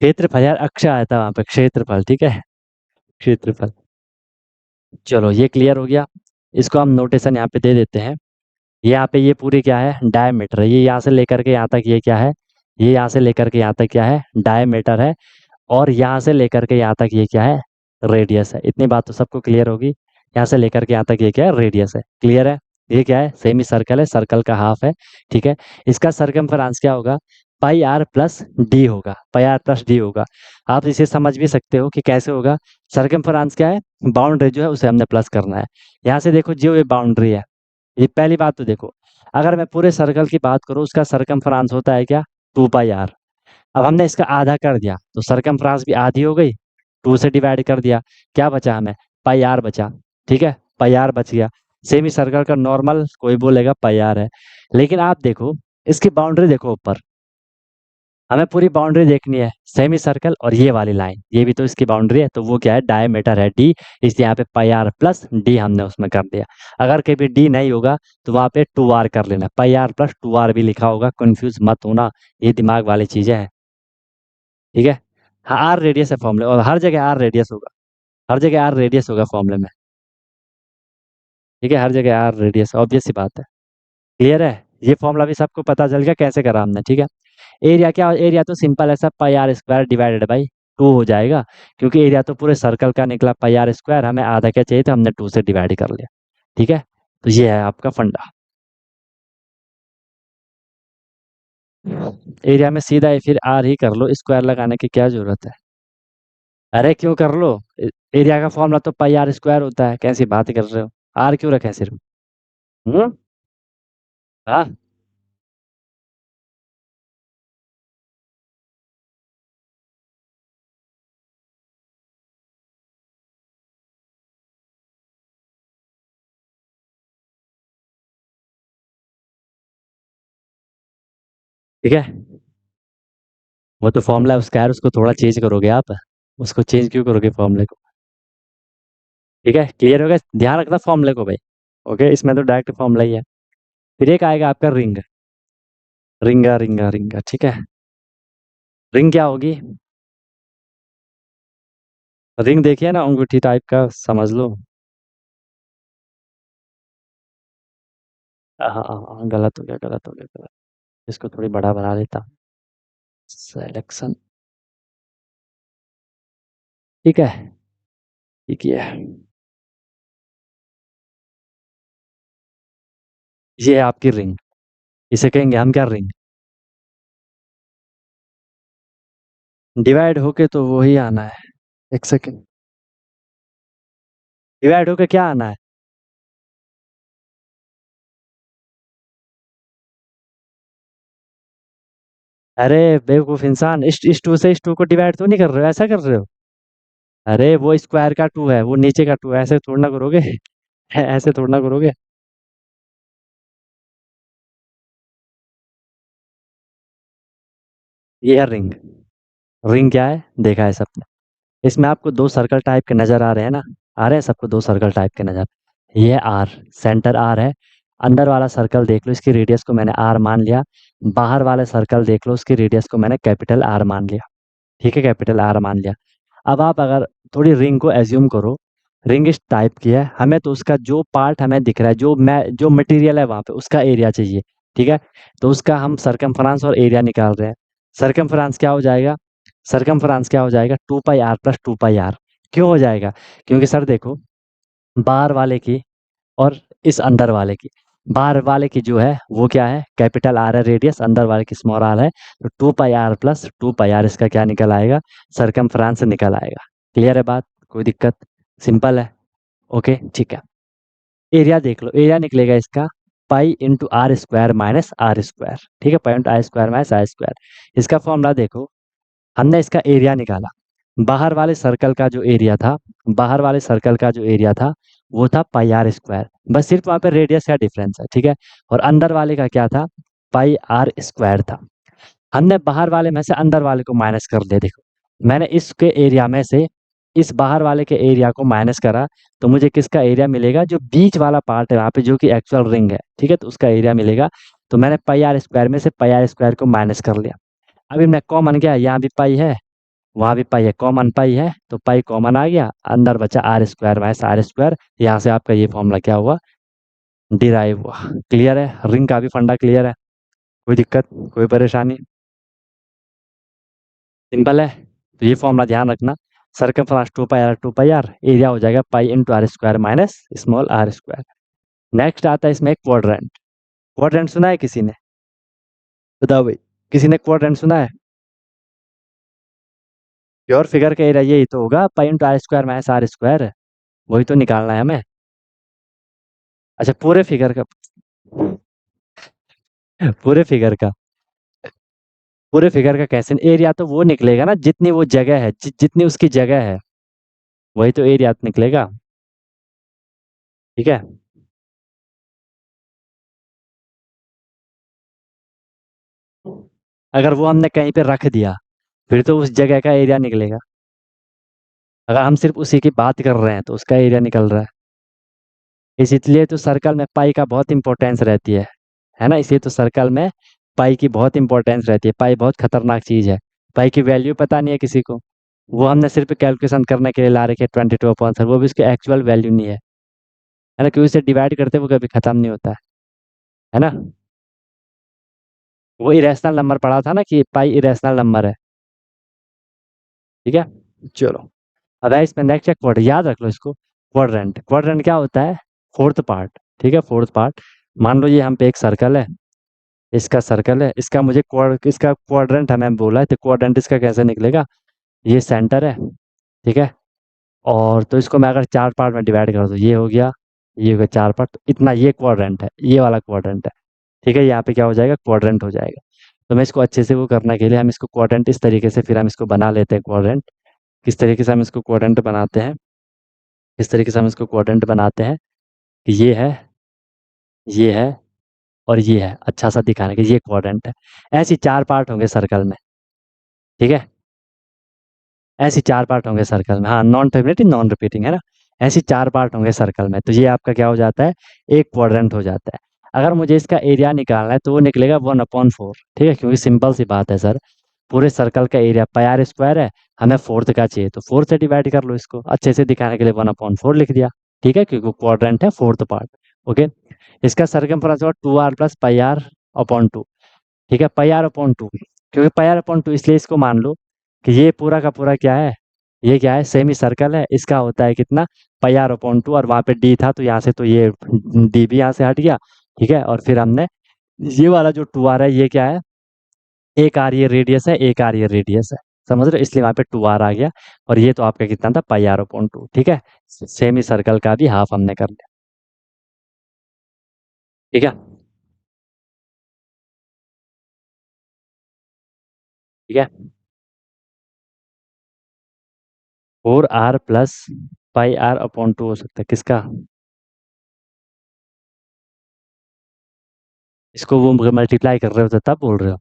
क्षेत्रफल यार, अक्षय आया था वहां पे, क्षेत्रफल, ठीक है, क्षेत्रफल। चलो ये क्लियर हो गया। इसको हम नोटेशन यहाँ पे दे देते हैं। यहाँ पे ये पूरी क्या है, डायमीटर है। ये यहाँ से लेकर के यहाँ तक ये क्या है, ये यहाँ से लेकर के यहाँ तक क्या है, डायमीटर है। और यहाँ से लेकर के यहाँ तक ये क्या है, रेडियस है। इतनी बात तो सबको क्लियर होगी। यहाँ से लेकर के यहाँ तक ये क्या है, रेडियस है। क्लियर है? ये क्या है, सेमी सर्कल है, सर्कल का हाफ है। ठीक है, इसका सरकमफेरेंस क्या होगा, पाई आर प्लस डी होगा, पाई आर प्लस डी होगा। आप इसे समझ भी सकते हो कि कैसे होगा। सरकमफेरेंस क्या है, बाउंड्री जो है उसे हमने प्लस करना है। यहाँ से देखो जो ये बाउंड्री है, ये पहली बात तो देखो, अगर मैं पूरे सर्कल की बात करूँ, उसका सरकमफेरेंस होता है क्या, 2 पाई आर। अब हमने इसका आधा कर दिया तो सरकमफ्रांस भी आधी हो गई, 2 से डिवाइड कर दिया, क्या बचा हमें, पाई आर बचा। ठीक है, पाई आर बच गया। सेमी सर्कल का नॉर्मल कोई बोलेगा पाई आर है, लेकिन आप देखो इसकी बाउंड्री देखो ऊपर, हमें पूरी बाउंड्री देखनी है, सेमी सर्कल और ये वाली लाइन, ये भी तो इसकी बाउंड्री है, तो वो क्या है, डायमीटर है डी। इसलिए यहाँ पे पाई आर प्लस डी हमने उसमें कर दिया। अगर कभी डी नहीं होगा तो वहाँ पे 2 आर कर लेना, पाई आर प्लस 2 आर भी लिखा होगा, कंफ्यूज मत होना, ये दिमाग वाली चीजें हैं। ठीक है, हाँ आर रेडियस है फॉर्मूले, और हर जगह आर रेडियस होगा, हर जगह आर रेडियस होगा फॉर्मूले में। ठीक है, हर जगह आर रेडियस, ऑब्वियस सी बात है। क्लियर है? ये फॉर्मूला भी सबको पता चल गया कैसे करा हमने। ठीक है, एरिया क्या, एरिया तो सिंपल है, सब पाई आर स्क्वायर डिवाइडेड बाई 2 हो जाएगा, क्योंकि एरिया तो पूरे सर्कल का निकला पाई आर स्क्वायर, हमें आधा क्या चाहिए, तो हमने 2 से डिवाइड कर लिया। ठीक है, तो ये है आपका फंडा। एरिया में सीधा ही फिर आर ही कर लो, स्क्वायर लगाने की क्या जरूरत है। अरे क्यों कर लो, एरिया का फॉर्मूला तो पाई आर स्क्वायर होता है, कैसी बात कर रहे हो, आर क्यों रखे सिर्फ। हम्म। हाँ, ठीक है, वो तो फॉर्मूला उसका है, उसको थोड़ा चेंज करोगे आप, उसको चेंज क्यों करोगे फॉर्मूले को। ठीक है, क्लियर हो गया, ध्यान रखना फॉर्मूले को भाई। ओके, इसमें तो डायरेक्ट फॉर्मूला ही है। फिर एक आएगा आपका रिंग, रिंगा रिंगा रिंगा, ठीक है। रिंग क्या होगी, रिंग देखिए ना, अंगूठी टाइप का समझ लो। हाँ हाँ हाँ, गलत हो गया, गलत हो गया, गलत। इसको थोड़ी बड़ा बना देता, सिलेक्शन। ठीक है, ठीक है, ये है आपकी रिंग, इसे कहेंगे हम क्या, रिंग। डिवाइड होके तो वो ही आना है, एक सेकेंड, डिवाइड होके क्या आना है। अरे बेवकूफ इंसान, इस टू से इस टू को डिवाइड तो नहीं कर रहे हो, ऐसा कर रहे हो। अरे वो स्क्वायर का 2 है, वो नीचे का 2 है, ऐसे थोड़ा ना करोगे। ऐसे थोड़ा ना करोगे। ये है रिंग, रिंग क्या है देखा है सबने। इसमें आपको 2 सर्कल टाइप के नजर आ रहे हैं ना, आ रहे हैं सबको 2 सर्कल टाइप के नजर। ये आर, सेंटर आर है। अंदर वाला सर्कल देख लो, इसकी रेडियस को मैंने आर मान लिया। बाहर वाले सर्कल देख लो, उसकी रेडियस को मैंने कैपिटल आर मान लिया। ठीक है, कैपिटल आर मान लिया। अब आप अगर थोड़ी रिंग को एज्यूम करो, रिंग इस टाइप की है, हमें तो उसका जो पार्ट हमें दिख रहा है, जो मटेरियल है वहां पे, उसका एरिया चाहिए। ठीक है, तो उसका हम सरकमफ्रांस और एरिया निकाल रहे हैं। सरकमफ्रांस क्या हो जाएगा, सरकमफ्रांस क्या हो जाएगा, 2 pi are plus 2 pi are. क्यों हो जाएगा, क्योंकि सर देखो, बाहर वाले की और इस अंदर वाले की, बाहर वाले की जो है वो क्या है, कैपिटल आर है रेडियस, अंदर वाले की स्मॉल आर है, तो 2 pi are plus 2 pi are इसका क्या निकल आएगा, सरकमफ्रांस निकल आएगा। क्लियर है बात, कोई दिक्कत, सिंपल है। ओके, ठीक है। एरिया देख लो, एरिया निकलेगा इसका pi into r square minus r square. ठीक है, pi into r square minus r square. इसका फॉर्मूला देखो, हमने इसका एरिया निकाला, बाहर वाले सर्कल का जो एरिया था, बाहर वाले सर्कल का जो एरिया था वो था पाई आर स्क्वायर, बस सिर्फ वहां पे रेडियस का डिफरेंस है। ठीक है, और अंदर वाले का क्या था, पाई आर स्क्वायर था। हमने बाहर वाले में से अंदर वाले को माइनस कर दिया, देखो मैंने इसके एरिया में से इस बाहर वाले के एरिया को माइनस करा तो मुझे किसका एरिया मिलेगा, जो बीच वाला पार्ट है वहाँ पे जो कि एक्चुअल रिंग है, ठीक है, तो उसका एरिया मिलेगा। तो मैंने पाई आर स्क्वायर में से पाई आर स्क्वायर को माइनस कर लिया। अभी मैं कॉमन गया, यहाँ भी पाई है वहाँ भी पाई है, कॉमन पाई है तो पाई कॉमन आ गया, अंदर बचा r square minus r square. यहाँ से आपका ये फॉर्मूला क्या हुआ, डिराइव हुआ। क्लियर है, रिंग का भी फंडा क्लियर है, कोई दिक्कत कोई परेशानी, सिंपल है। तो ये फॉर्मूला ध्यान रखना, सर्कमफ्रेंस 2 पाई आर एरिया हो जाएगा pi into r square minus small r square. Next आता है इसमें क्वाड्रेंट। क्वाड्रेंट सुना है किसी ने, बताओ भाई, किसी ने क्वाड्रेंट सुना है? प्योर फिगर का एरिया यही तो होगा, pi into r square minus r square, वही तो निकालना है हमें। अच्छा पूरे फिगर का, पूरे फिगर का, पूरे फिगर का कैसे एरिया, तो वो निकलेगा ना जितनी वो जगह है, जितनी उसकी जगह है वही तो एरिया निकलेगा, ठीक है। अगर वो हमने कहीं पे रख दिया फिर तो उस जगह का एरिया निकलेगा, अगर हम सिर्फ उसी की बात कर रहे हैं तो उसका एरिया निकल रहा है। इसलिए तो सर्कल में पाई का बहुत इंपॉर्टेंस रहती है ना, इसलिए तो सर्कल में पाई की बहुत इंपॉर्टेंस रहती है। पाई बहुत खतरनाक चीज़ है, पाई की वैल्यू पता नहीं है किसी को, वो हमने सिर्फ कैलकुलेशन करने के लिए ला रखे 22 वो भी उसकी एक्चुअल वैल्यू नहीं है ना, क्योंकि उसे डिवाइड करते वो कभी खत्म नहीं होता है ना। वो इरेशनल नंबर पढ़ा था ना कि पाई इरेशनल नंबर है, ठीक है। चलो अब है इसमें नेक्स्ट है क्वाड्र, याद रख लो इसको, क्वाड्रेंट। क्वाड्रेंट क्या होता है, फोर्थ पार्ट, ठीक है, फोर्थ पार्ट। मान लो ये हम पे एक सर्कल है, इसका सर्कल है, इसका मुझे इसका क्वाड्रेंट हमें बोला है, तो क्वाड्रेंट इसका कैसे निकलेगा, ये सेंटर है, ठीक है। और तो इसको मैं अगर 4 पार्ट में डिवाइड कर दूँ, ये हो गया, ये हो गया 4 पार्ट, तो इतना ये क्वाड्रेंट है, ये वाला क्वाड्रेंट है, ठीक है। यहाँ पे क्या हो जाएगा, क्वाड्रेंट हो जाएगा। तो मैं इसको अच्छे से वो करने के लिए हम इसको क्वाड्रेंट इस तरीके से फिर हम इसको बना लेते हैं क्वाड्रेंट। किस तरीके से हम इसको क्वाड्रेंट बनाते हैं, किस तरीके से हम इसको क्वाड्रेंट बनाते हैं कि ये है और ये है, अच्छा सा दिखाने के ये क्वाड्रेंट है। ऐसी 4 पार्ट होंगे सर्कल में, ठीक है, ऐसी 4 पार्ट होंगे सर्कल में, हाँ नॉन टर्मिनेटिंग नॉन रिपीटिंग है ना। ऐसी 4 पार्ट होंगे सर्कल में, तो ये आपका क्या हो जाता है, एक क्वाड्रेंट हो जाता है। अगर मुझे इसका एरिया निकालना है तो वो निकलेगा 1/4, ठीक है, क्योंकि सिंपल सी बात है सर, पूरे सर्कल का एरिया पाई आर स्क्वायर है, हमें फोर्थ का चाहिए तो 4 से डिवाइड कर लो, इसको अच्छे से दिखाने के लिए 1/4 लिख दिया, ठीक है, क्योंकि क्वाड्रेंट है फोर्थ पार्ट। ओके, इसका सरकमफ्रेंस हुआ 2r plus pi are upon 2, ठीक है, पाई आर अपॉन 2, क्योंकि पाई आर अपॉन 2 इसलिए इसको मान लो कि ये पूरा का पूरा क्या है, ये क्या है, सेमी सर्कल है, इसका होता है कितना, पाई आर अपॉन 2, और वहाँ पे डी था तो यहाँ से तो ये डी भी यहाँ से हट गया, ठीक है। और फिर हमने ये वाला जो 2r है ये क्या है, एक आर ये रेडियस है, एक आर ये रेडियस है, समझ रहे हो, इसलिए वहाँ पे 2r आ गया। और ये तो आपका कितना था, पाई आर अपॉन 2, ठीक है। सेमी सर्कल का भी हाफ हमने कर लिया, ठीक है, ठीक है। 4r plus pi are upon 2 हो सकता है किसका, इसको वो मल्टीप्लाई कर रहे हो तो तब बोल रहे हो,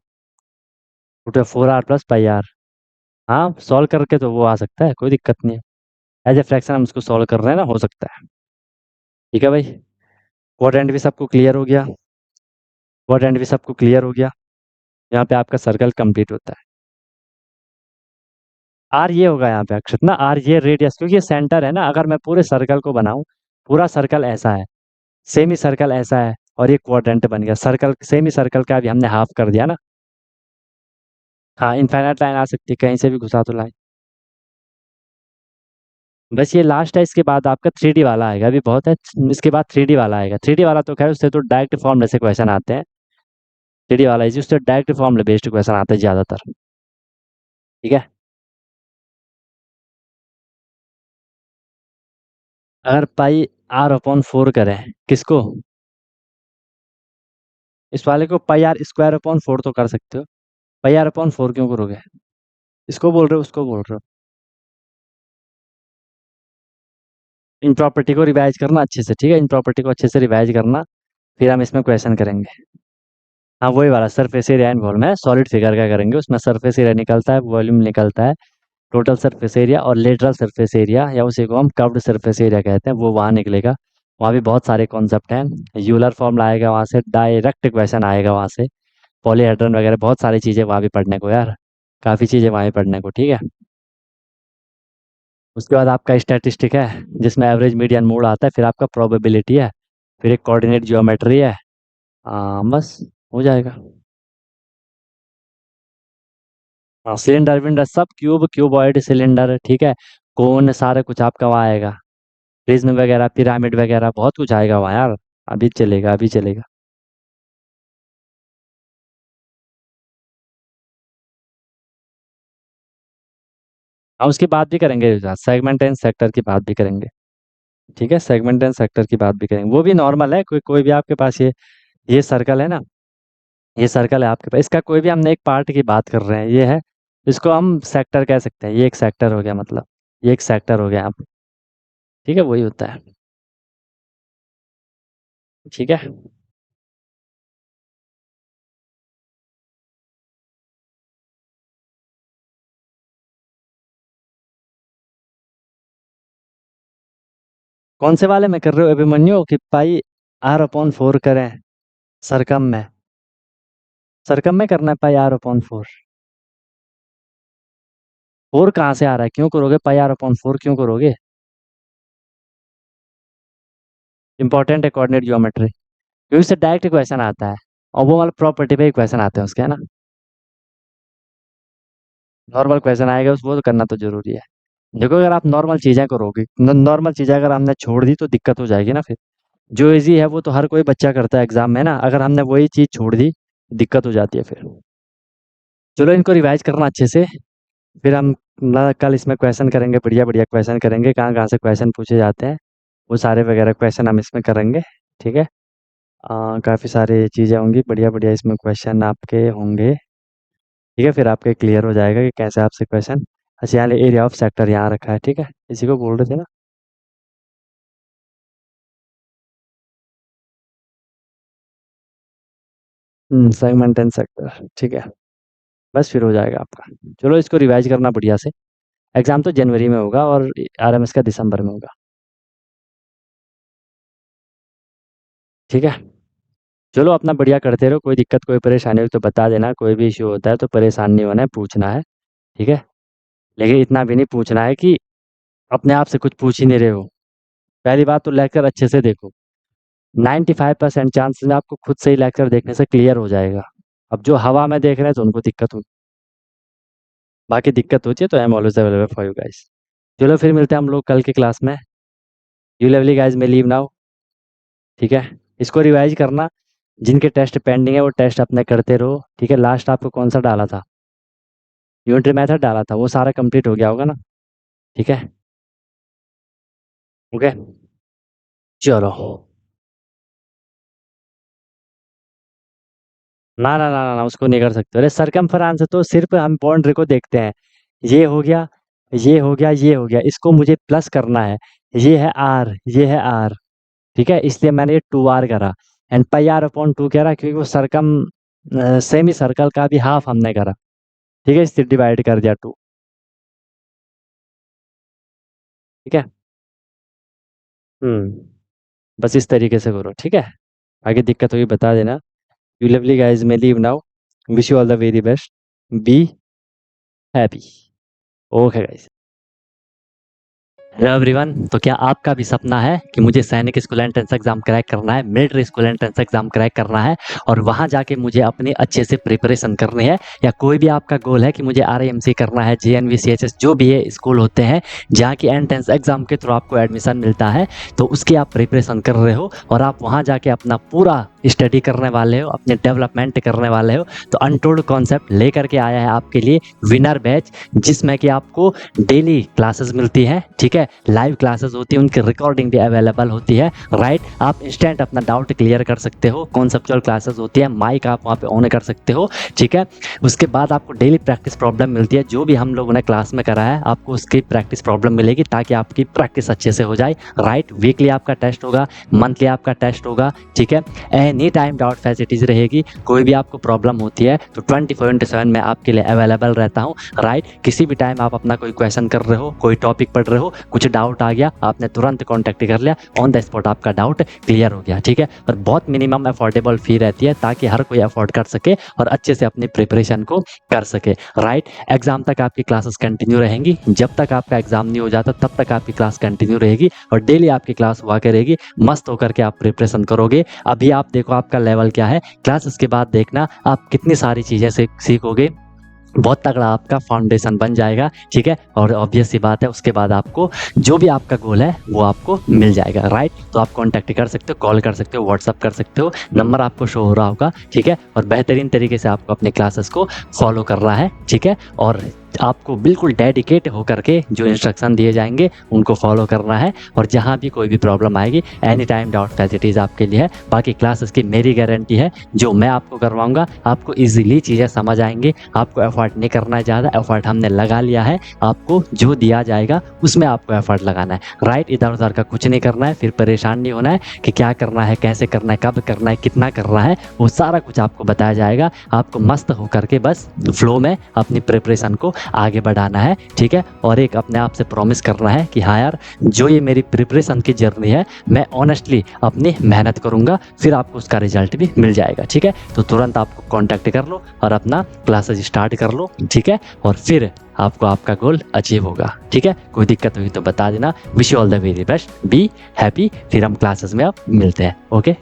total 4r plus pi r, हाँ सॉल्व करके तो वो आ सकता है, कोई दिक्कत नहीं है, एज ए फ्रैक्शन हम इसको सॉल्व कर रहे हैं ना, हो सकता है, ठीक है भाई। क्वाड्रेंट भी सबको क्लियर हो गया, क्वाड्रेंट भी सबको क्लियर हो गया, यहाँ पे आपका सर्कल कंप्लीट होता है। आर ये होगा यहाँ पे अक्षत ना, आर ये रेडियस, क्योंकि ये सेंटर है ना, अगर मैं पूरे सर्कल को बनाऊं, पूरा सर्कल ऐसा है, सेमी सर्कल ऐसा है, और ये क्वाड्रेंट बन गया, सर्कल सेमी सर्कल का भी हमने हाफ कर दिया ना। हाँ इनफाइनाइट लाइन आ सकती है कहीं से भी घुसा तो लाइन। बस ये लास्ट है, इसके बाद आपका 3D वाला आएगा, अभी बहुत है, इसके बाद 3D वाला आएगा। 3D वाला तो खैर उससे तो डायरेक्ट फॉर्मूले से क्वेश्चन आते हैं, 3D वाला इजी, उससे डायरेक्ट फॉर्मूले बेस्ड क्वेश्चन आते हैं ज़्यादातर, ठीक है। अगर पाई आर अपॉन 4 करें किसको, इस वाले को पाई आर स्क्वायर अपॉन 4 तो कर सकते हो, पाई आर अपॉन 4 क्यों करोगे, इसको बोल रहे हो उसको बोल रहे हो, इन प्रॉपर्टी को रिवाइज करना अच्छे से, ठीक है, इन प्रॉपर्टी को अच्छे से रिवाइज करना, फिर हम इसमें क्वेश्चन करेंगे। हाँ वही वाला सरफेस एरिया एंड वॉल्यूम है, सॉलिड फिगर का करेंगे, उसमें सरफेस एरिया निकलता है, वॉल्यूम निकलता है, टोटल सरफेस एरिया और लेटरल सरफेस एरिया, या उसी को हम कर्व्ड सरफेस एरिया कहते हैं, वो वहाँ निकलेगा। वहाँ भी बहुत सारे कॉन्सेप्ट हैं। यूलर फॉर्मूला आएगा वहाँ से, डायरेक्ट क्वेश्चन आएगा वहाँ से, पॉलीहेड्रन वगैरह बहुत सारी चीज़ें वहाँ भी पढ़ने को यार, काफ़ी चीज़ें वहाँ भी पढ़ने को, ठीक है। उसके बाद आपका स्टैटिस्टिक है, जिसमें एवरेज मीडियन मोड आता है, फिर आपका प्रोबेबिलिटी है, फिर एक कोऑर्डिनेट ज्योमेट्री है। बस हो जाएगा। हाँ, सिलेंडर विंडर सब, क्यूब, क्यूबॉइड, सिलेंडर, ठीक है, कोन, सारा कुछ आपका वहाँ आएगा। प्रिज्म वगैरह, पिरामिड वगैरह बहुत कुछ आएगा वहाँ यार। अभी चलेगा, अभी चलेगा। हाँ, उसकी बात भी करेंगे, सेगमेंट एंड सेक्टर की बात भी करेंगे, ठीक है। सेगमेंट एंड सेक्टर की बात भी करेंगे, वो भी नॉर्मल है। कोई कोई भी आपके पास ये सर्कल है ना, ये सर्कल है आपके पास, इसका कोई भी हमने एक पार्ट की बात कर रहे हैं, ये है, इसको हम सेक्टर कह सकते हैं। ये एक सेक्टर हो गया, मतलब ये एक सेक्टर हो गया आप, ठीक है, वही होता है, ठीक है। कौन से वाले में कर रहे हो अभिमन्यु, कि पाई r/4 करें सरकम में? सरकम में करना है पाई r/4? 4 कहाँ से आ रहा है, क्यों करोगे पाई r/4, क्यों करोगे? इंपॉर्टेंट है कोऑर्डिनेट ज्योमेट्री, क्योंकि उससे डायरेक्ट क्वेश्चन आता है, और वो वाला प्रॉपर्टी पे ही क्वेश्चन आते हैं उसके, है ना। नॉर्मल क्वेश्चन आएगा उस, वो तो करना तो जरूरी है। देखो, अगर आप नॉर्मल चीज़ें करोगे, नॉर्मल चीज़ें अगर हमने छोड़ दी तो दिक्कत हो जाएगी ना फिर। जो इजी है वो तो हर कोई बच्चा करता है एग्जाम में ना, अगर हमने वही चीज़ छोड़ दी, दिक्कत हो जाती है फिर। चलो, इनको रिवाइज करना अच्छे से, फिर हम कल इसमें क्वेश्चन करेंगे, बढ़िया बढ़िया क्वेश्चन करेंगे, कहाँ कहाँ से क्वेश्चन पूछे जाते हैं, वो सारे वगैरह क्वेश्चन हम इसमें करेंगे, ठीक है। काफ़ी सारी चीज़ें होंगी, बढ़िया बढ़िया इसमें क्वेश्चन आपके होंगे, ठीक है। फिर आपके क्लियर हो जाएगा कि कैसे आपसे क्वेश्चन। अच्छा, यहाँ एरिया ऑफ सेक्टर यहाँ रखा है, ठीक है, इसी को बोल रहे थे ना। सेगमेंट एंड सेक्टर, ठीक है, बस फिर हो जाएगा आपका। चलो, इसको रिवाइज करना बढ़िया से, एग्ज़ाम तो जनवरी में होगा और आरएमएस का दिसंबर में होगा, ठीक है। चलो, अपना बढ़िया करते रहो, कोई दिक्कत कोई परेशानी हो तो बता देना, कोई भी इशू होता है तो परेशान नहीं होना है, पूछना है, ठीक है। लेकिन इतना भी नहीं पूछना है कि अपने आप से कुछ पूछ ही नहीं रहे हो। पहली बात तो लेक्चर अच्छे से देखो, 95% चांसेस है आपको खुद से ही लेक्चर देखने से क्लियर हो जाएगा। अब जो हवा में देख रहे हैं तो उनको दिक्कत होगी, बाकी दिक्कत होती है तो I am always available for you guys. चलो, फिर मिलते हैं हम लोग कल की क्लास में। यू लवली गाइस में लीव नाउ, ठीक है। इसको रिवाइज करना, जिनके टेस्ट पेंडिंग है वो टेस्ट अपने करते रहो, ठीक है। लास्ट आपको कौन सा डाला था, यूनिटरी मेथड डाला था, वो सारा कंप्लीट हो गया होगा ना, ठीक है, ओके। चलो, ना ना ना ना ना, उसको नहीं कर सकते। अरे सरकमफ्रेंस तो सिर्फ हम बाउंड्री को देखते हैं, ये हो गया, ये हो गया, ये हो गया, इसको मुझे प्लस करना है, ये है आर, ये है आर, ठीक है, इसलिए मैंने ये 2r करा। एंड πr/2 कह रहा, क्योंकि वो सरकम सेमी सर्कल का भी हाफ हमने करा, ठीक है, इससे डिवाइड कर दिया 2, ठीक है। बस इस तरीके से करो, ठीक है। आगे दिक्कत होगी बता देना। यू लवली गाइज में leave now, wish you all the very best, be happy, okay guys. Hello everyone, तो क्या आपका भी सपना है कि मुझे सैनिक स्कूल एंट्रेंस एग्जाम क्रैक करना है, military school entrance exam crack करना है, और वहां जाके मुझे अपनी अच्छे से प्रिपरेशन करनी है, या कोई भी आपका गोल है कि मुझे आरएमसी करना है, जेएनवी, सीएचएस, जो भी ये स्कूल होते हैं जहाँ की एंट्रेंस एग्जाम के थ्रू आपको एडमिशन मिलता है, तो उसकी आप प्रिपरेशन कर रहे हो और आप वहाँ जाके अपना पूरा स्टडी करने वाले हो, अपने डेवलपमेंट करने वाले हो, तो अनटोल्ड कॉन्सेप्ट लेकर के आया है आपके लिए विनर बैच, जिसमें कि आपको डेली क्लासेस मिलती हैं, ठीक है। है। लाइव क्लासेस होती है, उनकी रिकॉर्डिंग भी अवेलेबल होती है, राइट। आप इंस्टेंट अपना डाउट क्लियर कर सकते हो। कॉन्सेप्चुअल क्लासेस होती है, माइक आप वहाँ पे ऑन कर सकते हो, ठीक है। उसके बाद आपको डेली प्रैक्टिस प्रॉब्लम मिलती है, जो भी हम लोगों ने क्लास में करा है आपको उसकी प्रैक्टिस प्रॉब्लम मिलेगी ताकि आपकी प्रैक्टिस अच्छे से हो जाए, राइट। वीकली आपका टेस्ट होगा, मंथली आपका टेस्ट होगा, ठीक है। एनी टाइम डाउट फैसिलिटीज रहेगी, कोई भी आपको प्रॉब्लम होती है तो 24/7 मैं आपके लिए अवेलेबल रहता हूँ, राइट। किसी भी टाइम आप अपना कोई क्वेश्चन कर रहे हो, कोई टॉपिक पढ़ रहे हो, कुछ डाउट आ गया, आपने तुरंत कॉन्टैक्ट कर लिया, ऑन द स्पॉट आपका डाउट क्लियर हो गया, ठीक है। और बहुत मिनिमम अफोर्डेबल फी रहती है ताकि हर कोई अफोर्ड कर सके और अच्छे से अपनी प्रिपरेशन को कर सके, राइट। एग्जाम तक आपकी क्लासेस कंटिन्यू रहेंगी, जब तक आपका एग्जाम नहीं हो जाता तब तक आपकी क्लास कंटिन्यू रहेगी और डेली आपकी क्लास हुआ करेगी। मस्त होकर के आप प्रिपरेशन करोगे। अभी आप देखो आपका लेवल क्या है, क्लासेस के बाद देखना आप कितनी सारी चीज़ें सीखोगे, बहुत तगड़ा आपका फाउंडेशन बन जाएगा, ठीक है। और ऑब्वियस सी बात है उसके बाद आपको जो भी आपका गोल है वो आपको मिल जाएगा, राइट। तो आप कॉन्टैक्ट कर सकते हो, कॉल कर सकते हो, व्हाट्सअप कर सकते हो, नंबर आपको शो हो रहा होगा, ठीक है। और बेहतरीन तरीके से आपको अपने क्लासेस को फॉलो करना है, ठीक है। और आपको बिल्कुल डेडिकेट होकर के जो इंस्ट्रक्शन दिए जाएंगे उनको फॉलो करना है। और जहाँ भी कोई भी प्रॉब्लम आएगी एनी टाइम डाउट फैसिलिटीज़ आपके लिए है। बाकी क्लासेस की मेरी गारंटी है, जो मैं आपको करवाऊंगा आपको इजीली चीज़ें समझ आएंगी, आपको एफर्ट नहीं करना है ज़्यादा, एफर्ट हमने लगा लिया है, आपको जो दिया जाएगा उसमें आपको एफर्ट लगाना है, राइट। इधर उधर का कुछ नहीं करना है, फिर परेशान नहीं होना है कि क्या करना है, कैसे करना है, कब करना है, कितना करना है, वो सारा कुछ आपको बताया जाएगा। आपको मस्त होकर के बस फ्लो में अपनी प्रिपरेशन को आगे बढ़ाना है, ठीक है। और एक अपने आप से प्रॉमिस करना है कि हाँ यार, जो ये मेरी प्रिपरेशन की जर्नी है मैं ऑनेस्टली अपनी मेहनत करूंगा, फिर आपको उसका रिजल्ट भी मिल जाएगा, ठीक है। तो तुरंत आपको कांटेक्ट कर लो और अपना क्लासेस स्टार्ट कर लो, ठीक है। और फिर आपको आपका गोल अचीव होगा, ठीक है। कोई दिक्कत हुई तो बता देना। Wish you all the very best, be happy. फिर हम क्लासेस में अब मिलते हैं, ओके।